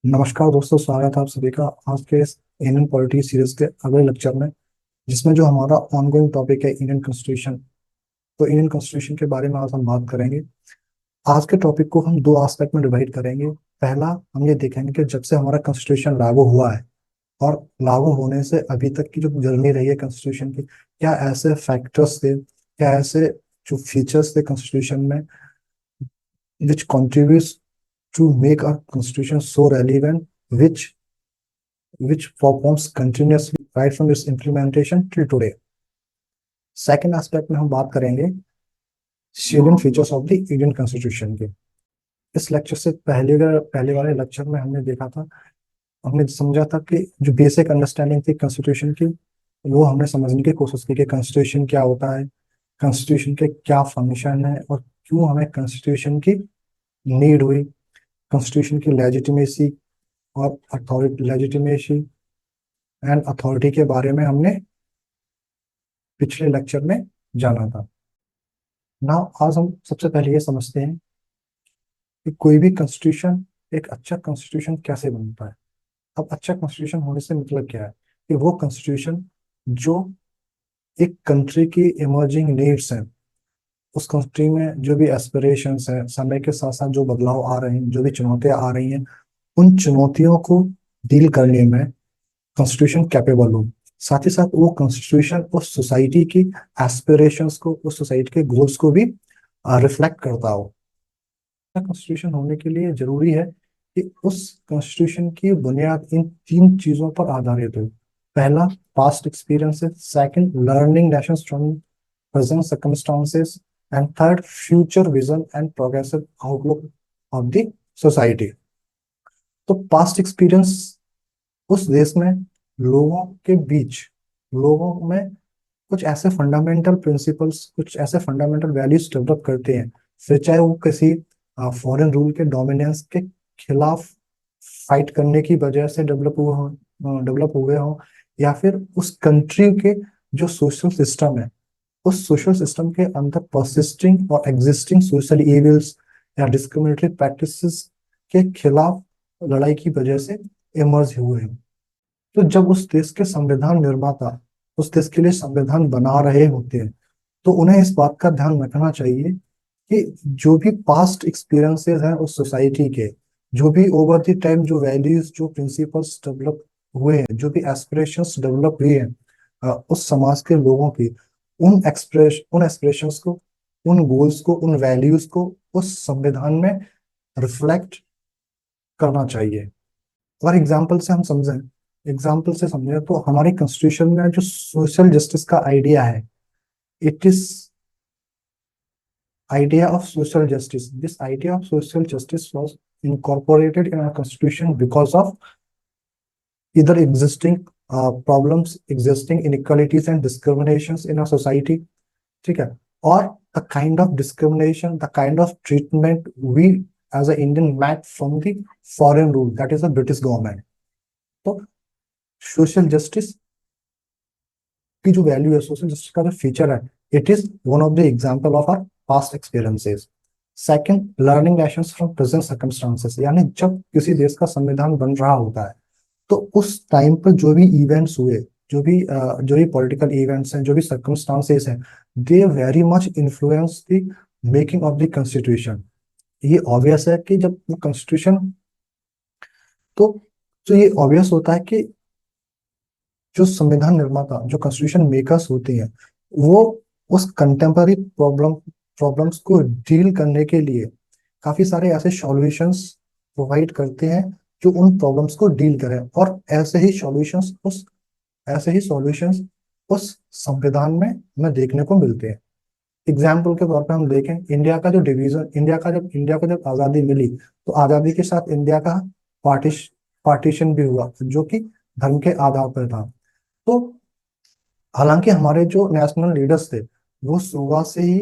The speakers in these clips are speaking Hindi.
नमस्कार दोस्तों, स्वागत है आप सभी का आज के इस इंडियन पॉलिटी सीरीज के अगले लेक्चर में, जिसमें जो हमारा ऑनगोइंग टॉपिक है इंडियन कॉन्स्टिट्यूशन। तो इंडियन कॉन्स्टिट्यूशन के बारे में आज हम बात करेंगे। आज के टॉपिक को हम दो एस्पेक्ट में डिवाइड करेंगे। पहला, हम ये देखेंगे कि जब से हमारा कॉन्स्टिट्यूशन लागू हुआ है और लागू होने से अभी तक की जो जर्नी रही है कॉन्स्टिट्यूशन की, क्या ऐसे फैक्टर्स थे, क्या ऐसे जो फीचर्स थे कॉन्स्टिट्यूशन में विच contributes to make our constitution so relevant, which performs continuously right from its implementation till today. Second aspect में हम बात करेंगे salient features of the Indian constitution के। इस लेक्चर से पहले वाले लेक्चर में हमने देखा था, हमने समझा था कि जो बेसिक अंडरस्टैंडिंग थी कॉन्स्टिट्यूशन की, वो हमने समझने की कोशिश की कि कॉन्स्टिट्यूशन क्या होता है, कॉन्स्टिट्यूशन के क्या फंक्शन है और क्यों हमें कॉन्स्टिट्यूशन की नीड हुई, कॉन्स्टिट्यूशन की लेजिटिमेसी और लेजिटिमेसी एंड अथॉरिटी के बारे में हमने पिछले लेक्चर में जाना था। ना आज हम सबसे पहले ये समझते हैं कि कोई भी कॉन्स्टिट्यूशन, एक अच्छा कॉन्स्टिट्यूशन कैसे बनता है। अब अच्छा कॉन्स्टिट्यूशन होने से मतलब क्या है कि वो कॉन्स्टिट्यूशन जो एक कंट्री की इमर्जिंग नीड्स हैं, उस कंट्री में जो भी एस्पिरेशंस है, समय के साथ साथ जो बदलाव आ रहे हैं, जो भी चुनौतियां आ रही हैं, उन चुनौतियों को डील करने में कॉन्स्टिट्यूशन कैपेबल हो। साथ ही साथ वो कॉन्स्टिट्यूशन उस सोसाइटी की एस्पिरेशंस को, उस सोसाइटी के गोल्स को भी रिफ्लेक्ट करता हो। कॉन्स्टिट्यूशन होने के लिए जरूरी है कि उस कॉन्स्टिट्यूशन की बुनियाद इन तीन चीजों पर आधारित हो। पहला, past experiences. Second, learning lessons from present circumstances. And third, future vision and progressive outlook of the society. तो पास्ट एक्सपीरियंस उस देश में लोगों के बीच, लोगों में कुछ ऐसे फंडामेंटल प्रिंसिपल्स, कुछ ऐसे फंडामेंटल वैल्यूज डेवलप करते हैं, फिर चाहे वो किसी फॉरेन रूल के डोमिनेंस के खिलाफ फाइट करने की वजह से डेवलप हुए हो, या फिर उस कंट्री के जो सोशल सिस्टम है, उस सोशल सिस्टम के अंदर परसिस्टिंग और एग्जिस्टिंग सोशल इविल्स या डिस्क्रिमिनेटरी प्रैक्टिसेस के खिलाफ लड़ाई की वजह से इमर्ज हुए हैं। तो जब उस देश के संविधान निर्माता उस देश के लिए संविधान बना रहे होते हैं, तो उन्हें इस बात का ध्यान रखना चाहिए कि जो भी पास्ट एक्सपीरियंसेस हैं उस सोसाइटी के, जो भी ओवर द टाइम जो वैल्यूज, जो प्रिंसिपल्स डेवलप हुए हैं, जो भी एस्पिरेशंस डेवलप हुए हैं उस समाज के लोगों की, उन एस्पिरेशंस को, उन गोल्स को, उन वैल्यूज को उस संविधान में रिफ्लेक्ट करना चाहिए। और एग्जाम्पल से समझें तो हमारे कॉन्स्टिट्यूशन में जो सोशल जस्टिस का आइडिया है, it is idea of social justice. This idea of social justice was incorporated in our constitution because of either existing problems, existing inequalities and discriminations in our society, ठीक है, और the kind of discrimination, the kind of treatment we as a Indian met from the foreign rule, that is the British government. तो सोशल जस्टिस की जो वैल्यू है, सोशल जस्टिस का जो फीचर है, it is one of the example of our past experiences. Second, learning lessons from present circumstances, यानी जब किसी देश का संविधान बन रहा होता है, तो उस टाइम पर जो भी इवेंट्स हुए, जो भी पॉलिटिकल इवेंट्स हैं, जो भी सर्कमस्टांसेस हैं, they very much influence the making of the constitution. ये ऑब्वियस है कि जब वो कॉन्स्टिट्यूशन, तो तो ये ऑब्वियस होता है कि जो संविधान निर्माता, जो कॉन्स्टिट्यूशन मेकर्स होते हैं, वो उस कंटेम्पररी प्रॉब्लम्स को डील करने के लिए काफी सारे ऐसे सॉल्यूशंस प्रोवाइड करते हैं जो उन प्रॉब्लम्स को डील करें, और ऐसे ही सॉल्यूशंस उस संविधान में हमें देखने को मिलते हैं। एग्जाम्पल के तौर पे हम देखें, इंडिया को जब आजादी मिली, तो आजादी के साथ इंडिया का पार्टिश पार्टीशन भी हुआ, जो कि धर्म के आधार पर था। तो हालांकि हमारे जो नेशनल लीडर्स थे, वो सुबह से ही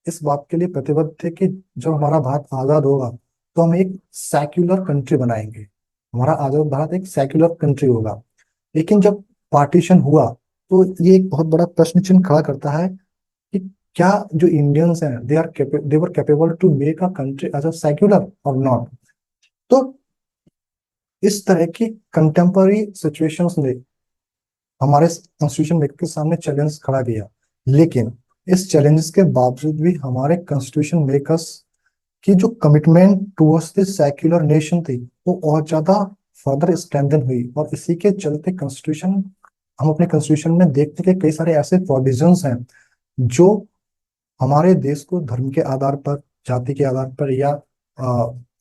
इस बात के लिए प्रतिबद्ध थे कि जब हमारा भारत आजाद होगा, तो हम एक सेक्युलर कंट्री बनाएंगे, हमारा आजाद भारत एक सेक्युलर कंट्री होगा। लेकिन जब पार्टीशन हुआ, तो ये एक बहुत बड़ा प्रश्न चिन्ह खड़ा करता है कि क्या जो इंडियंस हैं, they were capable to make a country as a secular और नॉट। तो इस तरह की कंटेम्पररी सिचुएशंस ने हमारे कॉन्स्टिट्यूशन मेकर के सामने चैलेंज खड़ा किया, लेकिन इस चैलेंजेस के बावजूद भी हमारे कॉन्स्टिट्यूशन मेकर्स की जो commitment towards the secular nation थी वो और ज्यादा फर्दर स्ट्रेंथन हुई। और इसी के चलते कॉन्स्टिट्यूशन, हम अपने कॉन्स्टिट्यूशन में देखते हैं कि कई सारे ऐसे प्रोविजंस हैं जो हमारे देश को धर्म के आधार पर, जाति के आधार पर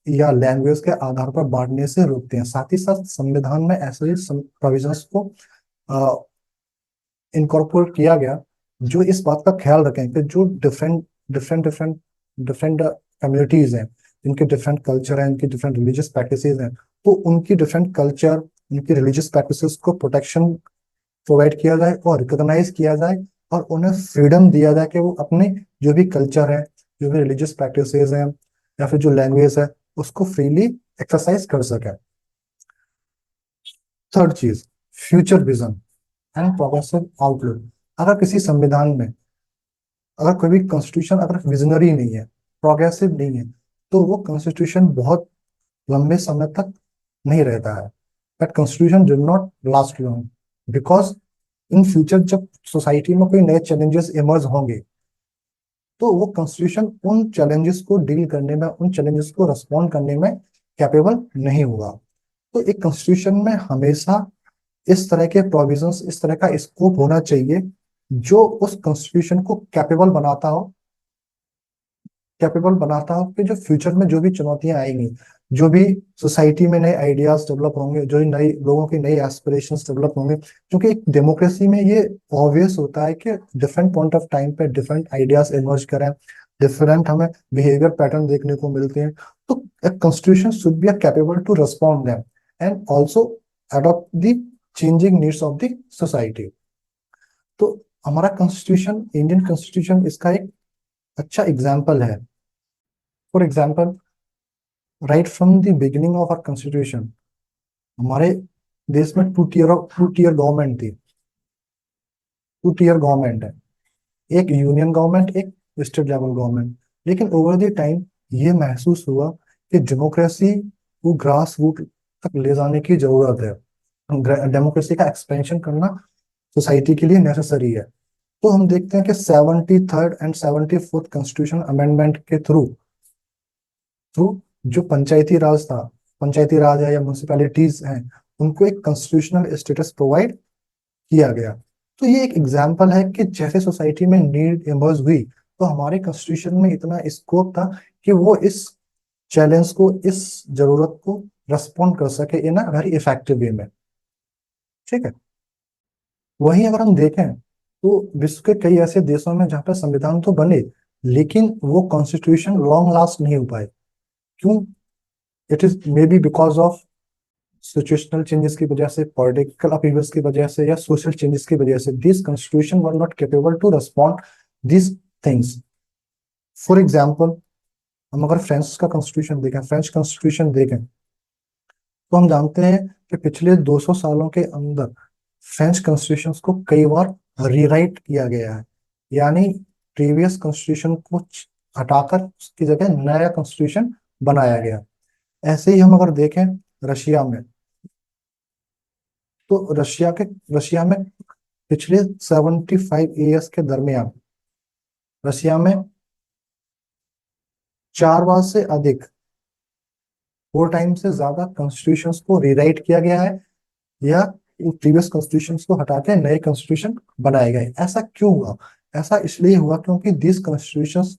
या लैंग्वेज के आधार पर बांटने से रोकते हैं। साथ ही साथ संविधान में ऐसे प्रोविजंस को इनकॉर्पोरेट किया गया जो इस बात का ख्याल रखें कि जो different different different different communities हैं, इनके डिफरेंट कल्चर हैं, इनकी डिफरेंट रिलीजियस प्रैक्टिसेस हैं, तो उनकी डिफरेंट कल्चर, उनकी रिलीजियस प्रैक्टिसेस को प्रोटेक्शन प्रोवाइड किया जाए और रिकॉग्नाइज किया जाए, और उन्हें फ्रीडम दिया जाए कि वो अपने जो भी कल्चर है, जो भी रिलीजियस प्रैक्टिसेस हैं, या फिर जो लैंग्वेज है, उसको फ्रीली एक्सरसाइज कर सके। थर्ड चीज, future vision and progressive outlook. अगर किसी संविधान में, अगर कोई भी कॉन्स्टिट्यूशन अगर विजनरी नहीं है, प्रोग्रेसिव नहीं है, तो वो कॉन्स्टिट्यूशन बहुत लंबे समय तक नहीं रहता है। But constitution did not last long, because in future जब सोसाइटी में कोई नए चैलेंजेस इमर्ज होंगे, तो वो कॉन्स्टिट्यूशन उन चैलेंजेस को डील करने में, उन चैलेंजेस को रिस्पॉन्ड करने में कैपेबल नहीं होगा। तो एक कॉन्स्टिट्यूशन में हमेशा इस तरह के प्रोविजंस, इस तरह का स्कोप होना चाहिए जो उस कॉन्स्टिट्यूशन को कैपेबल बनाता हो कि जो फ्यूचर में जो भी चुनौतियां आएंगी, जो भी सोसाइटी में नए आइडियाज डेवलप होंगे, जो नई लोगों की नई एस्पिरेशंस डेवलप होंगे, क्योंकि एक डेमोक्रेसी में ये ऑब्वियस होता है कि डिफरेंट पॉइंट ऑफ टाइम पे डिफरेंट आइडियाज इमर्ज करें, डिफरेंट हमें बिहेवियर पैटर्न देखने को मिलते हैं। तो constitution should be capable to respond them and also adopt the changing needs of the society. तो हमारा कॉन्स्टिट्यूशन, इंडियन कॉन्स्टिट्यूशन, इसका एक अच्छा एग्जाम्पल है। For example, right from the beginning of our constitution, हमारे देश में टू टीयर गवर्नमेंट थी। टू टीयर गवर्नमेंट है, एक यूनियन गवर्नमेंट, एक स्टेट लेवल गवर्नमेंट। लेकिन ओवर द टाइम ये महसूस हुआ कि डेमोक्रेसी को ग्रास रूट तक ले जाने की जरूरत है, डेमोक्रेसी का एक्सपेंशन करना सोसाइटी के लिए नेसेसरी है। तो हम देखते हैं कि 73rd and 74th constitution amendment के थ्रू थ्रू जो पंचायती राज था, पंचायती राज है या म्यूनिसिपैलिटीज हैं, उनको एक कॉन्स्टिट्यूशनल स्टेटस प्रोवाइड किया गया। तो ये एक एग्जाम्पल है कि जैसे सोसाइटी में नीड इमर्ज हुई, तो हमारे कॉन्स्टिट्यूशन में इतना स्कोप था कि वो इस चैलेंज को, इस जरूरत को रेस्पॉन्ड कर सके इन अ वेरी इफेक्टिव वे में। ठीक है। वहीं अगर हम देखें तो विश्व के कई ऐसे देशों में जहाँ पर संविधान तो बने, लेकिन वो कॉन्स्टिट्यूशन लॉन्ग लास्ट नहीं हो पाए। क्यों? It is may be because of situational changes की वजह से, पॉलिटिकल अपीयर्स की वजह से, या सोशल चेंजेस की वजह से this constitution were not capable to respond this things. For example, हम अगर फ्रांस का कॉन्स्टिट्यूशन देखें, फ्रेंच कॉन्स्टिट्यूशन देखें, तो हम जानते हैं कि पिछले 200 सालों के अंदर फ्रेंच कॉन्स्टिट्यूशन को कई बार रीराइट किया गया है। यानी प्रीवियस कॉन्स्टिट्यूशन को हटाकर उसकी जगह नया कॉन्स्टिट्यूशन बनाया गया। ऐसे ही हम अगर देखें रशिया में, तो रशिया में पिछले 75 ईयर्स के दरमियान रशिया में 4 बार से अधिक, 4 टाइम से ज्यादा कॉन्स्टिट्यूशंस को रीराइट किया गया है, या प्रीवियस कॉन्स्टिट्यूशंस को हटा के नए कॉन्स्टिट्यूशन बनाए गए। ऐसा क्यों हुआ? ऐसा इसलिए हुआ क्योंकि this constitutions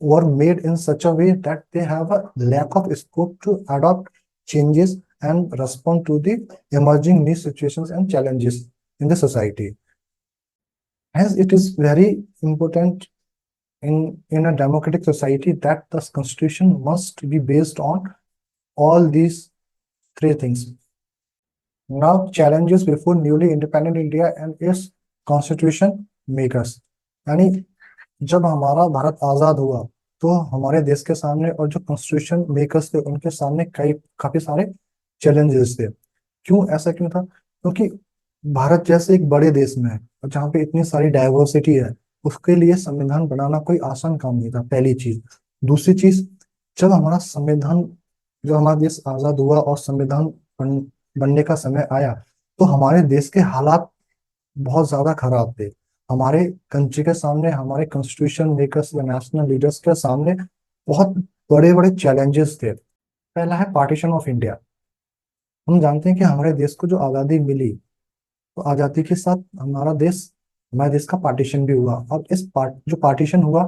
were made in such a way that they have a lack of scope to adopt changes and respond to the emerging new situations and challenges in the society. Hence, it is very important in a democratic society that the constitution must be based on all these three things. Now, challenges before newly independent India and its constitution makers. यानी जब हमारा भारत आजाद हुआ, तो हमारे देश के सामने और जो कॉन्स्टिट्यूशन मेकर्स थे उनके सामने कई काफी सारे चैलेंजेस थे। क्यों? ऐसा क्यों था? क्योंकि भारत जैसे एक बड़े देश में है और जहाँ पे इतनी सारी डाइवर्सिटी है, उसके लिए संविधान बनाना कोई आसान काम नहीं था, पहली चीज। दूसरी चीज, जब हमारा संविधान जो हमारा देश आजाद हुआ और संविधान बनने का समय आया, तो हमारे देश के हालात बहुत ज्यादा खराब थे। हमारे कंट्री के सामने, हमारे कॉन्स्टिट्यूशन मेकर्स या नेशनल लीडर्स के सामने बहुत बड़े बड़े चैलेंजेस थे। पहला है पार्टीशन ऑफ इंडिया। हम जानते हैं कि हमारे देश को जो आज़ादी मिली, तो आज़ादी के साथ हमारे देश का पार्टीशन भी हुआ। और जो पार्टीशन हुआ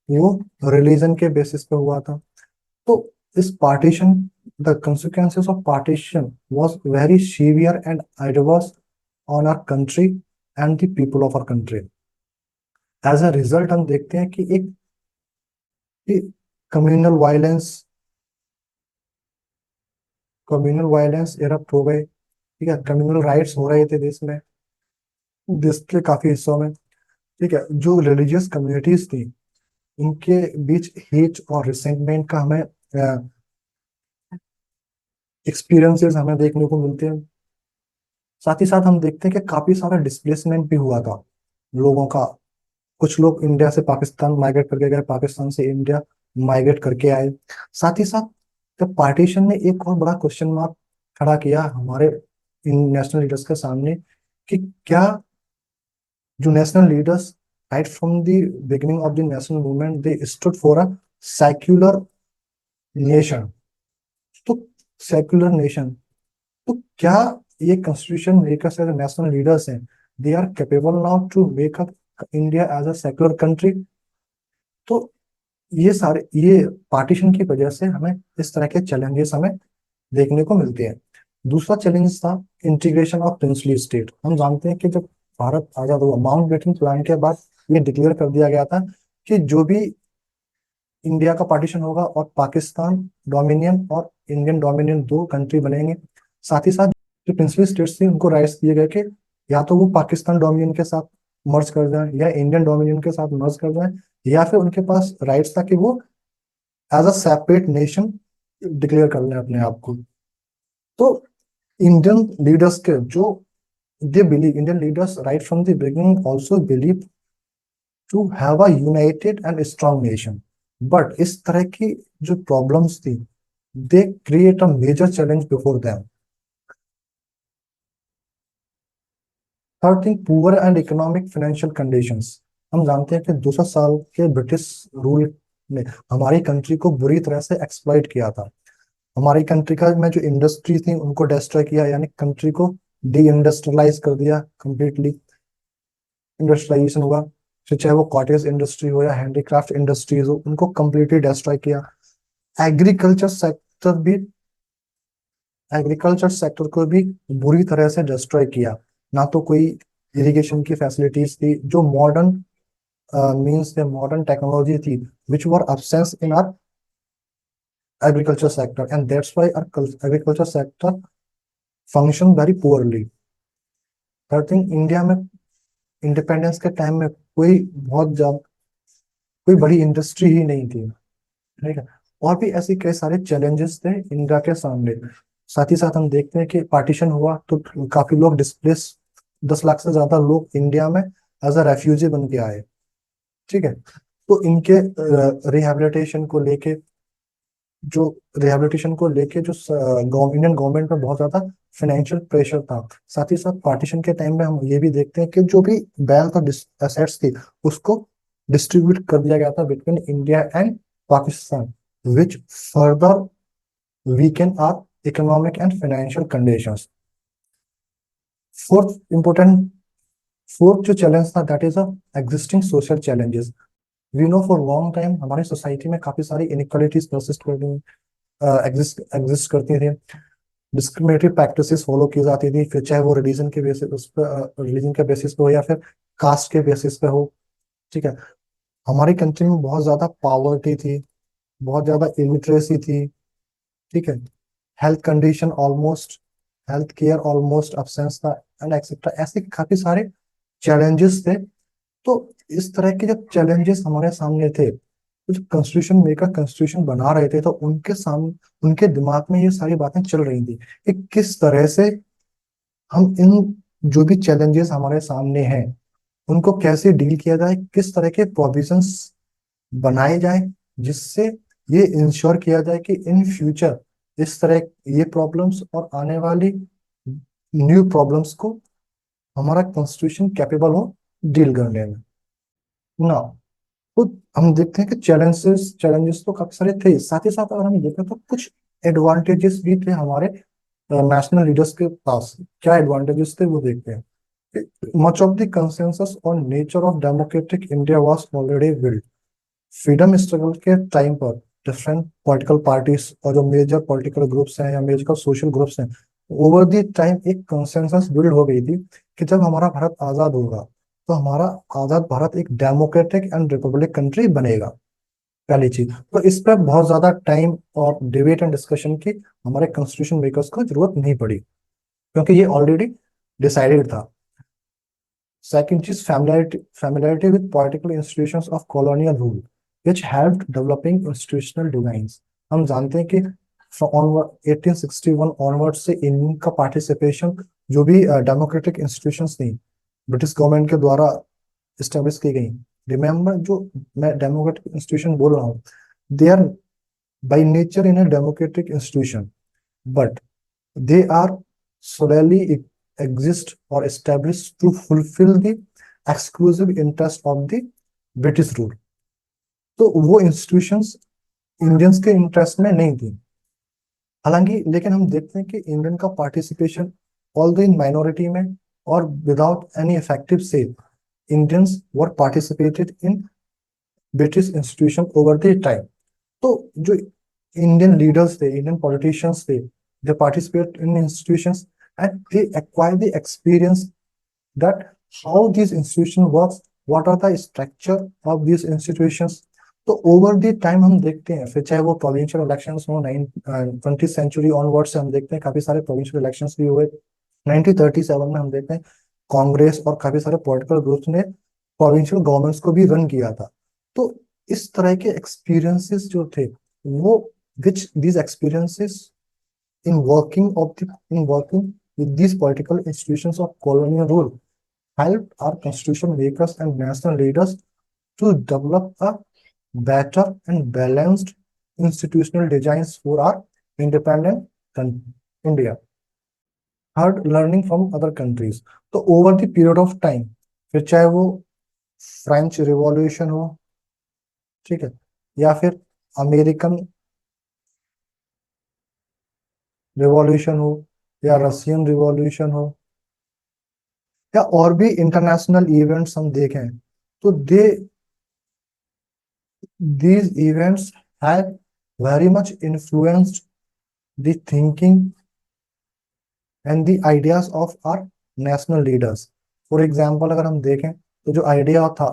वो रिलीजन के बेसिस पे हुआ था। तो इस partition, the consequences of partition was very severe and adverse on our country and the people of our country. As a result हम देखते हैं कि एक communal violence communal violence erupt हो गए। ठीक है, कम्युनल राइट्स हो रहे थे देश के काफी हिस्सों में। ठीक है, जो रिलीजियस कम्युनिटीज थी उनके बीच हेट और रिसेंटमेंट का हमें एक्सपीरियंसेस हमें देखने को मिलते हैं। साथ ही साथ हम देखते हैं कि काफी सारा डिस्प्लेसमेंट भी हुआ था लोगों का। कुछ लोग इंडिया से पाकिस्तान माइग्रेट करके गए, पाकिस्तान से इंडिया माइग्रेट करके आए। साथ ही साथ जब पार्टीशन ने एक और बड़ा क्वेश्चन मार्क खड़ा किया हमारे इन नेशनल लीडर्स के सामने, कि क्या जो national leaders right from the beginning of the national movement they stood for a secular nation. तो सेक्युलर नेशन, तो क्या ये constitution makers as national leaders हैं, they are capable now to make up India as a secular country? तो ये पार्टीशन की वजह से हमें इस तरह के चैलेंजेस हमें देखने को मिलते हैं। दूसरा चैलेंज था इंटीग्रेशन ऑफ प्रिंसली स्टेट। हम जानते हैं कि जब भारत आजाद हुआ, माउंटबेटन प्लान के बाद ये डिक्लेयर कर दिया गया था कि जो भी इंडिया का पार्टीशन होगा और पाकिस्तान डोमिनियन और इंडियन डोमिनियन दो कंट्री बनेंगे। साथ ही साथ जो प्रिंसली स्टेट्स थी उनको राइट्स दिए गए कि या तो वो पाकिस्तान डोमिनियन के साथ मर्ज कर जाए या इंडियन डोमिनियन के साथ मर्ज कर जाए, या फिर उनके पास राइट्स था कि वो as a separate nation declare कर लें अपने आप को। तो इंडियन लीडर्स के जो they believe Indian leaders right from the beginning also believe to have a united and strong nation. But इस तरह की जो प्रॉब्लम्स थी, they create a major challenge before them. Third thing, poor and economic financial conditions. हम जानते हैं कि 200 साल के ब्रिटिश रूल ने हमारी कंट्री को बुरी तरह से एक्सप्लॉइट किया था। हमारी कंट्री का में जो इंडस्ट्री थी उनको डिस्ट्रॉय किया, यानी कंट्री को डी इंडस्ट्रियलाइज कर दिया कंप्लीटली। इंडस्ट्रियलाइजेशन हुआ, फिर चाहे वो कॉटेज इंडस्ट्री हो या हैंडीक्राफ्ट इंडस्ट्रीज हो, उनको कंप्लीटली डिस्ट्रॉय किया। एग्रीकल्चर सेक्टर भी एग्रीकल्चर सेक्टर को भी बुरी तरह से डिस्ट्रॉय किया। ना तो कोई इरिगेशन की फैसिलिटीज थी, जो मॉडर्न मीन्स मॉडर्न टेक्नोलॉजी थी विच वर absence in our agriculture sector, and that's why our agriculture sector function very poorly. Third thing, India में इंडिपेंडेंस के टाइम में कोई बड़ी इंडस्ट्री ही नहीं थी। ठीक है, और भी ऐसे कई सारे चैलेंजेस थे इंडिया के सामने। साथ ही साथ हम देखते हैं कि पार्टीशन हुआ तो काफी लोग डिस्प्लेस, 10 लाख से ज्यादा लोग इंडिया में एज अ रेफ्यूजी बन के आए। ठीक है, तो इनके रिहेबिलिटेशन को लेके जो जो इंडियन गवर्नमेंट में बहुत ज्यादा फाइनेंशियल प्रेशर था। साथ ही साथ पार्टीशन के टाइम में हम ये भी देखते हैं कि जो भी वेल्थ और एसेट्स थी उसको डिस्ट्रीब्यूट कर दिया गया था between India and Pakistan, which further weaken our economic and financial conditions. Fourth important fourth जो चैलेंज था, that is a existing social challenges. We know for long time हमारी सोसाइटी में काफी सारी इनइक्वालिटीज परसिस्ट कर रही एग्जिस्ट एग्जिस्ट करती थी। डिस्क्रिमिनेटरी प्रैक्टिसेस फॉलो की जाती थी, फिर चाहे वो रिलीजन के बेसिस पे हो या फिर कास्ट के बेसिस पे हो। ठीक है, हमारी कंट्री में बहुत ज्यादा पॉवर्टी थी, बहुत ज्यादा इलिटरेसी थी। ठीक है, health condition almost health care almost absence था, एंड एक्सेट्रा। ऐसे काफी सारे चैलेंजेस थे। तो इस तरह के जब चैलेंजेस हमारे सामने थे, तो जो कॉन्स्टिट्यूशन मेकर कॉन्स्टिट्यूशन बना रहे थे, तो उनके दिमाग में ये सारी बातें चल रही थी कि किस तरह से हम इन जो भी चैलेंजेस हमारे सामने हैं उनको कैसे डील किया जाए, किस तरह के प्रोविजंस बनाए जाए जिससे ये इंश्योर किया जाए कि इन फ्यूचर इस तरह ये प्रॉब्लम्स और आने वाली न्यू प्रॉब्लम्स को हमारा कॉन्स्टिट्यूशन कैपेबल हो डील करने में ना। तो हम देखते हैं कि चैलेंजेस चैलेंजेस तो काफी सारे थे, साथ ही साथ अगर हम देखें तो कुछ एडवांटेजेस भी थे हमारे नेशनल लीडर्स के पास। क्या एडवांटेजेस थे वो देखते हैं। Much of the consensus on nature of democratic India was already built. Freedom struggle के टाइम पर डिफरेंट पॉलिटिकल पार्टीज और जो मेजर पॉलिटिकल ग्रुप्स हैं या मेजर सोशल ग्रुप्स हैं, ओवर द टाइम एक कंसेंसस बिल्ड हो गई थी कि जब हमारा भारत आजाद होगा तो हमारा आजाद भारत एक डेमोक्रेटिक एंड रिपब्लिक कंट्री बनेगा। पहली चीज तो इस पर बहुत ज्यादा टाइम और डिबेट एंड डिस्कशन की हमारे कॉन्स्टिट्यूशन मेकर्स को जरूरत नहीं पड़ी, क्योंकि ये ऑलरेडी डिसाइडेड था। Second is familiarity with political institutions of colonial rule, which helped developing institutional designs. हम जानते हैं कि from 1861 onwards से इनका पार्टिसिपेशन जो भी डेमोक्रेटिक इंस्टीट्यूशंस थी ब्रिटिश गवर्नमेंट के द्वारा इस्टेब्लिश की गई। रिमेम्बर, जो मैं डेमोक्रेटिक इंस्टीट्यूशन बोल रहा हूँ, they are by nature in a democratic institution, but they are solely exist or established to fulfill the exclusive interest of the British rule। तो वो इंस्टीट्यूशंस इंडियंस के इंटरेस्ट में नहीं थी। हालांकि लेकिन हम देखते हैं कि इंडियन का पार्टिसिपेशन ऑल इन माइनॉरिटी में और विदाउट एनी इफेक्टिव से Indians were participated in British institution over the time. तो जो इंडियन लीडर्स थे, इंडियन पॉलिटिशियंस थे, they participate in institutions and they acquire the experience that how these institutions works, what are the structure of these institutions। तो ओवर द टाइम हम देखते हैं, फिर चाहे वो प्रोविंशियल इलेक्शंस हो 20th सेंचुरी ऑनवर्ड से हम देखते हैं काफी सारे प्रोविंशियल इलेक्शंस भी हुए। 1937 में हम देखते हैं कांग्रेस और काफी सारे पॉलिटिकल ग्रुप्स ने प्रोविंशियल गवर्नमेंट्स को भी रन किया था। तो इस तरह के एक्सपीरियंसेस जो थे वो which these experiences in working with these political institutions of colonial rule helped our constitution makers and national leaders to develop a better and balanced institutional designs for our independent India। Third, learning from other countries। तो over the period of time, फिर चाहे वो फ्रेंच रिवॉल्यूशन हो, ठीक है, या फिर अमेरिकन रिवॉल्यूशन हो या रशियन रिवॉल्यूशन हो या और भी इंटरनेशनल इवेंट्स हम देखें, तो दे these events have very much influenced the thinking and the ideas of our national leaders। For example अगर हम देखें तो जो आइडिया था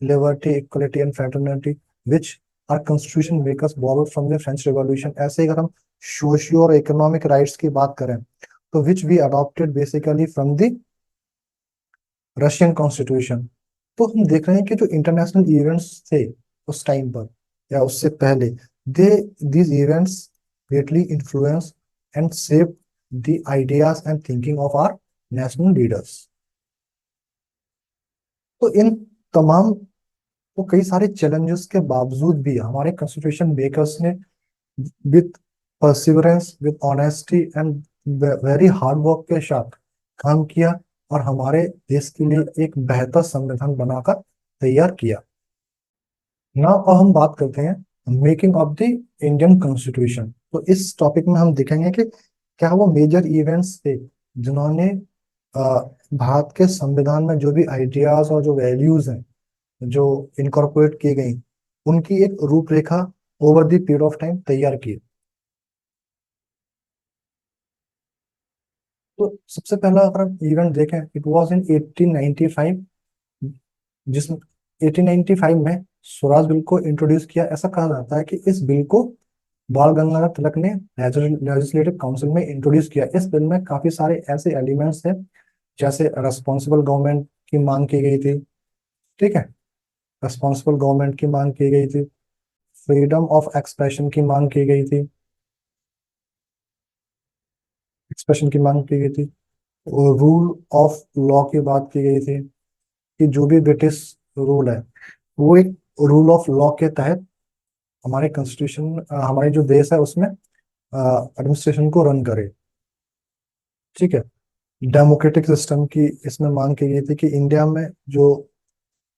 liberty, equality and fraternity which are constitution makers borrowed from the French revolution, ऐसे ही अगर हम सोशियो और इकोनॉमिक राइट्स की बात करें तो which we adopted basically from the Russian constitution. तो हम देख रहे हैं कि जो इंटरनेशनल इवेंट्स थे उस टाइम पर या उससे पहले, दे these events greatly influence and shape the ideas and thinking of our national leaders। तो इन तमाम तो कई सारे चैलेंजेस के बावजूद भी हमारे कॉन्स्टिट्यूशन मेकर्स ने with perseverance, with honesty and very hard work के साथ काम किया और हमारे देश के लिए एक बेहतर संविधान बनाकर तैयार किया। नाउ अब हम बात करते हैं making of the Indian constitution. तो इस टॉपिक में हम देखेंगे कि क्या वो मेजर इवेंट्स थे जिन्होंने भारत के संविधान में जो भी आइडियाज और जो वैल्यूज हैं जो इनकॉर्पोरेट की गई, उनकी एक रूपरेखा over the period of time तैयार की। तो सबसे पहला अगर हम इवेंट देखें, इट वाज इन 1895, जिसमें 1895 में स्वराज बिल को इंट्रोड्यूस किया। ऐसा कहा जाता है कि इस बिल को बाल गंगाधर तिलक ने लेजिस्लेटिव काउंसिल में इंट्रोड्यूस किया। इस बिल में काफी सारे ऐसे एलिमेंट्स थे जैसे रेस्पॉन्सिबल गवर्नमेंट की मांग की गई थी, ठीक है, रेस्पॉन्सिबल गवर्नमेंट की मांग की गई थी, फ्रीडम ऑफ एक्सप्रेशन की मांग की गई थी, एक्सप्रेशन की मांग की गई थी, रूल ऑफ लॉ की बात की गई थी कि जो भी ब्रिटिश रूल है वो एक रूल ऑफ लॉ के तहत हमारे कॉन्स्टिट्यूशन, हमारे जो देश है उसमें एडमिनिस्ट्रेशन को रन करे। ठीक है। डेमोक्रेटिक सिस्टम की इसमें मांग की गई थी कि इंडिया में जो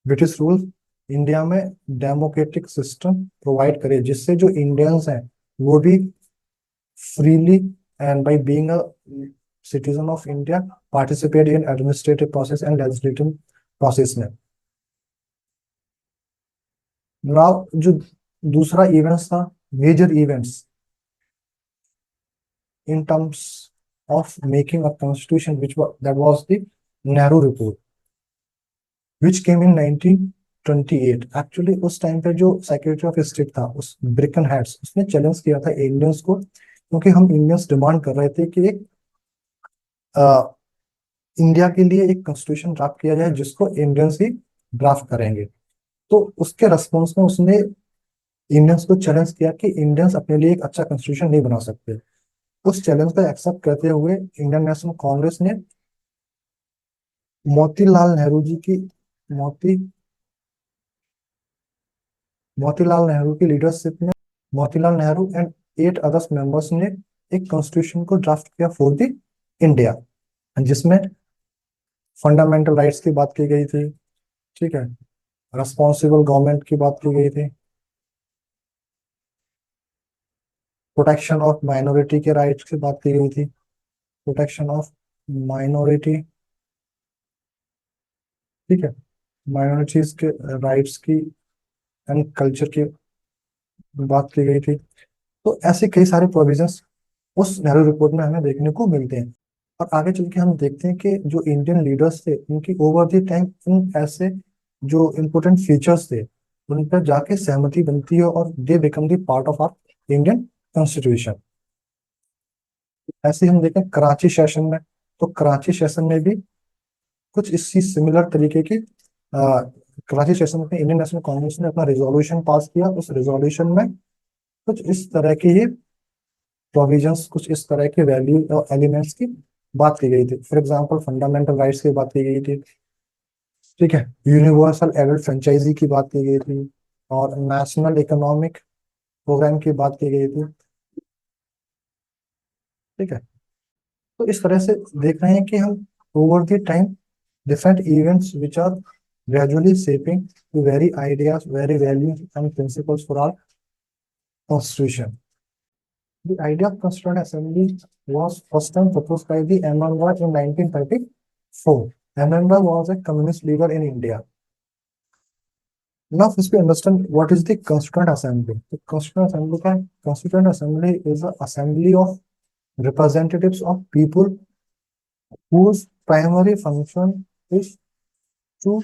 ब्रिटिश रूल इंडिया में डेमोक्रेटिक सिस्टम प्रोवाइड करे, जिससे जो इंडियंस हैं वो भी freely and by being a citizen of India participate in administrative process and legislative process में। नाउ जो दूसरा इवेंट्स था, major events in terms of making a constitution, that was the Nehru report, which came in 1928। Actually उस टाइम पे जो सेक्रेटरी ऑफ स्टेट था उस ब्रिकन हेड्स, उसने चैलेंज किया था इंडियंस को, क्योंकि हम इंडियंस डिमांड कर रहे थे कि एक इंडिया के लिए एक कॉन्स्टिट्यूशन ड्राफ्ट किया जाए जिसको इंडियंस ही ड्राफ्ट करेंगे। तो उसके रेस्पॉन्स में उसने इंडियंस को चैलेंज किया कि इंडियंस अपने लिए एक अच्छा कॉन्स्टिट्यूशन नहीं बना सकते। उस चैलेंज को एक्सेप्ट करते हुए इंडियन नेशनल कांग्रेस ने मोतीलाल नेहरू जी की मोती मोतीलाल नेहरू की लीडरशिप में Motilal Nehru and 8 others members ने एक कॉन्स्टिट्यूशन को ड्राफ्ट किया फॉर द इंडिया, जिसमें फंडामेंटल राइट्स की बात की गई थी। ठीक है। रिस्पॉन्सिबल गवर्नमेंट की बात की गई थी, प्रोटेक्शन ऑफ माइनॉरिटी के राइट्स की बात की गई थी, प्रोटेक्शन ऑफ माइनॉरिटी। ठीक है। माइनॉरिटीज के राइट्स की एंड कल्चर की बात की गई थी। तो ऐसे कई सारे प्रोविजंस उस नेहरू रिपोर्ट में हमें देखने को मिलते हैं। और आगे चल के हम देखते हैं कि जो इंडियन लीडर्स थे उनकी ओवर द टाइम इन ऐसे जो इम्पोर्टेंट फीचर्स थे उन पर जाके सहमति बनती है और they become the part of our Indian constitution. ऐसे हम देखें कराची सेशन में, तो कराची सेशन में भी कुछ इसी सिमिलर तरीके की कराची सेशन में इंडियन नेशनल कांग्रेस ने अपना रिजोल्यूशन पास किया। उस रिजोल्यूशन में कुछ इस तरह की ही प्रोविजंस, कुछ इस तरह के वैल्यू और एलिमेंट्स की बात की गई थी। फॉर एग्जांपल फंडामेंटल राइट्स की बात की गई थी। ठीक है। यूनिवर्सल एडल्ट फ्रेंचाइजी की बात की गई थी और नेशनल इकोनॉमिक प्रोग्राम की बात की गई थी। ठीक है। तो इस तरह से देख रहे हैं कि हम over the time different events which are gradually shaping the very ideas, very values and principles for our constitution. The idea of Constituent Assembly was first time proposed by the M.N. Roy in 1934. M.N. Roy was a communist leader in India. Now, first we understand what is the Constituent Assembly. The Constituent Assembly is an assembly of representatives of people whose primary function is to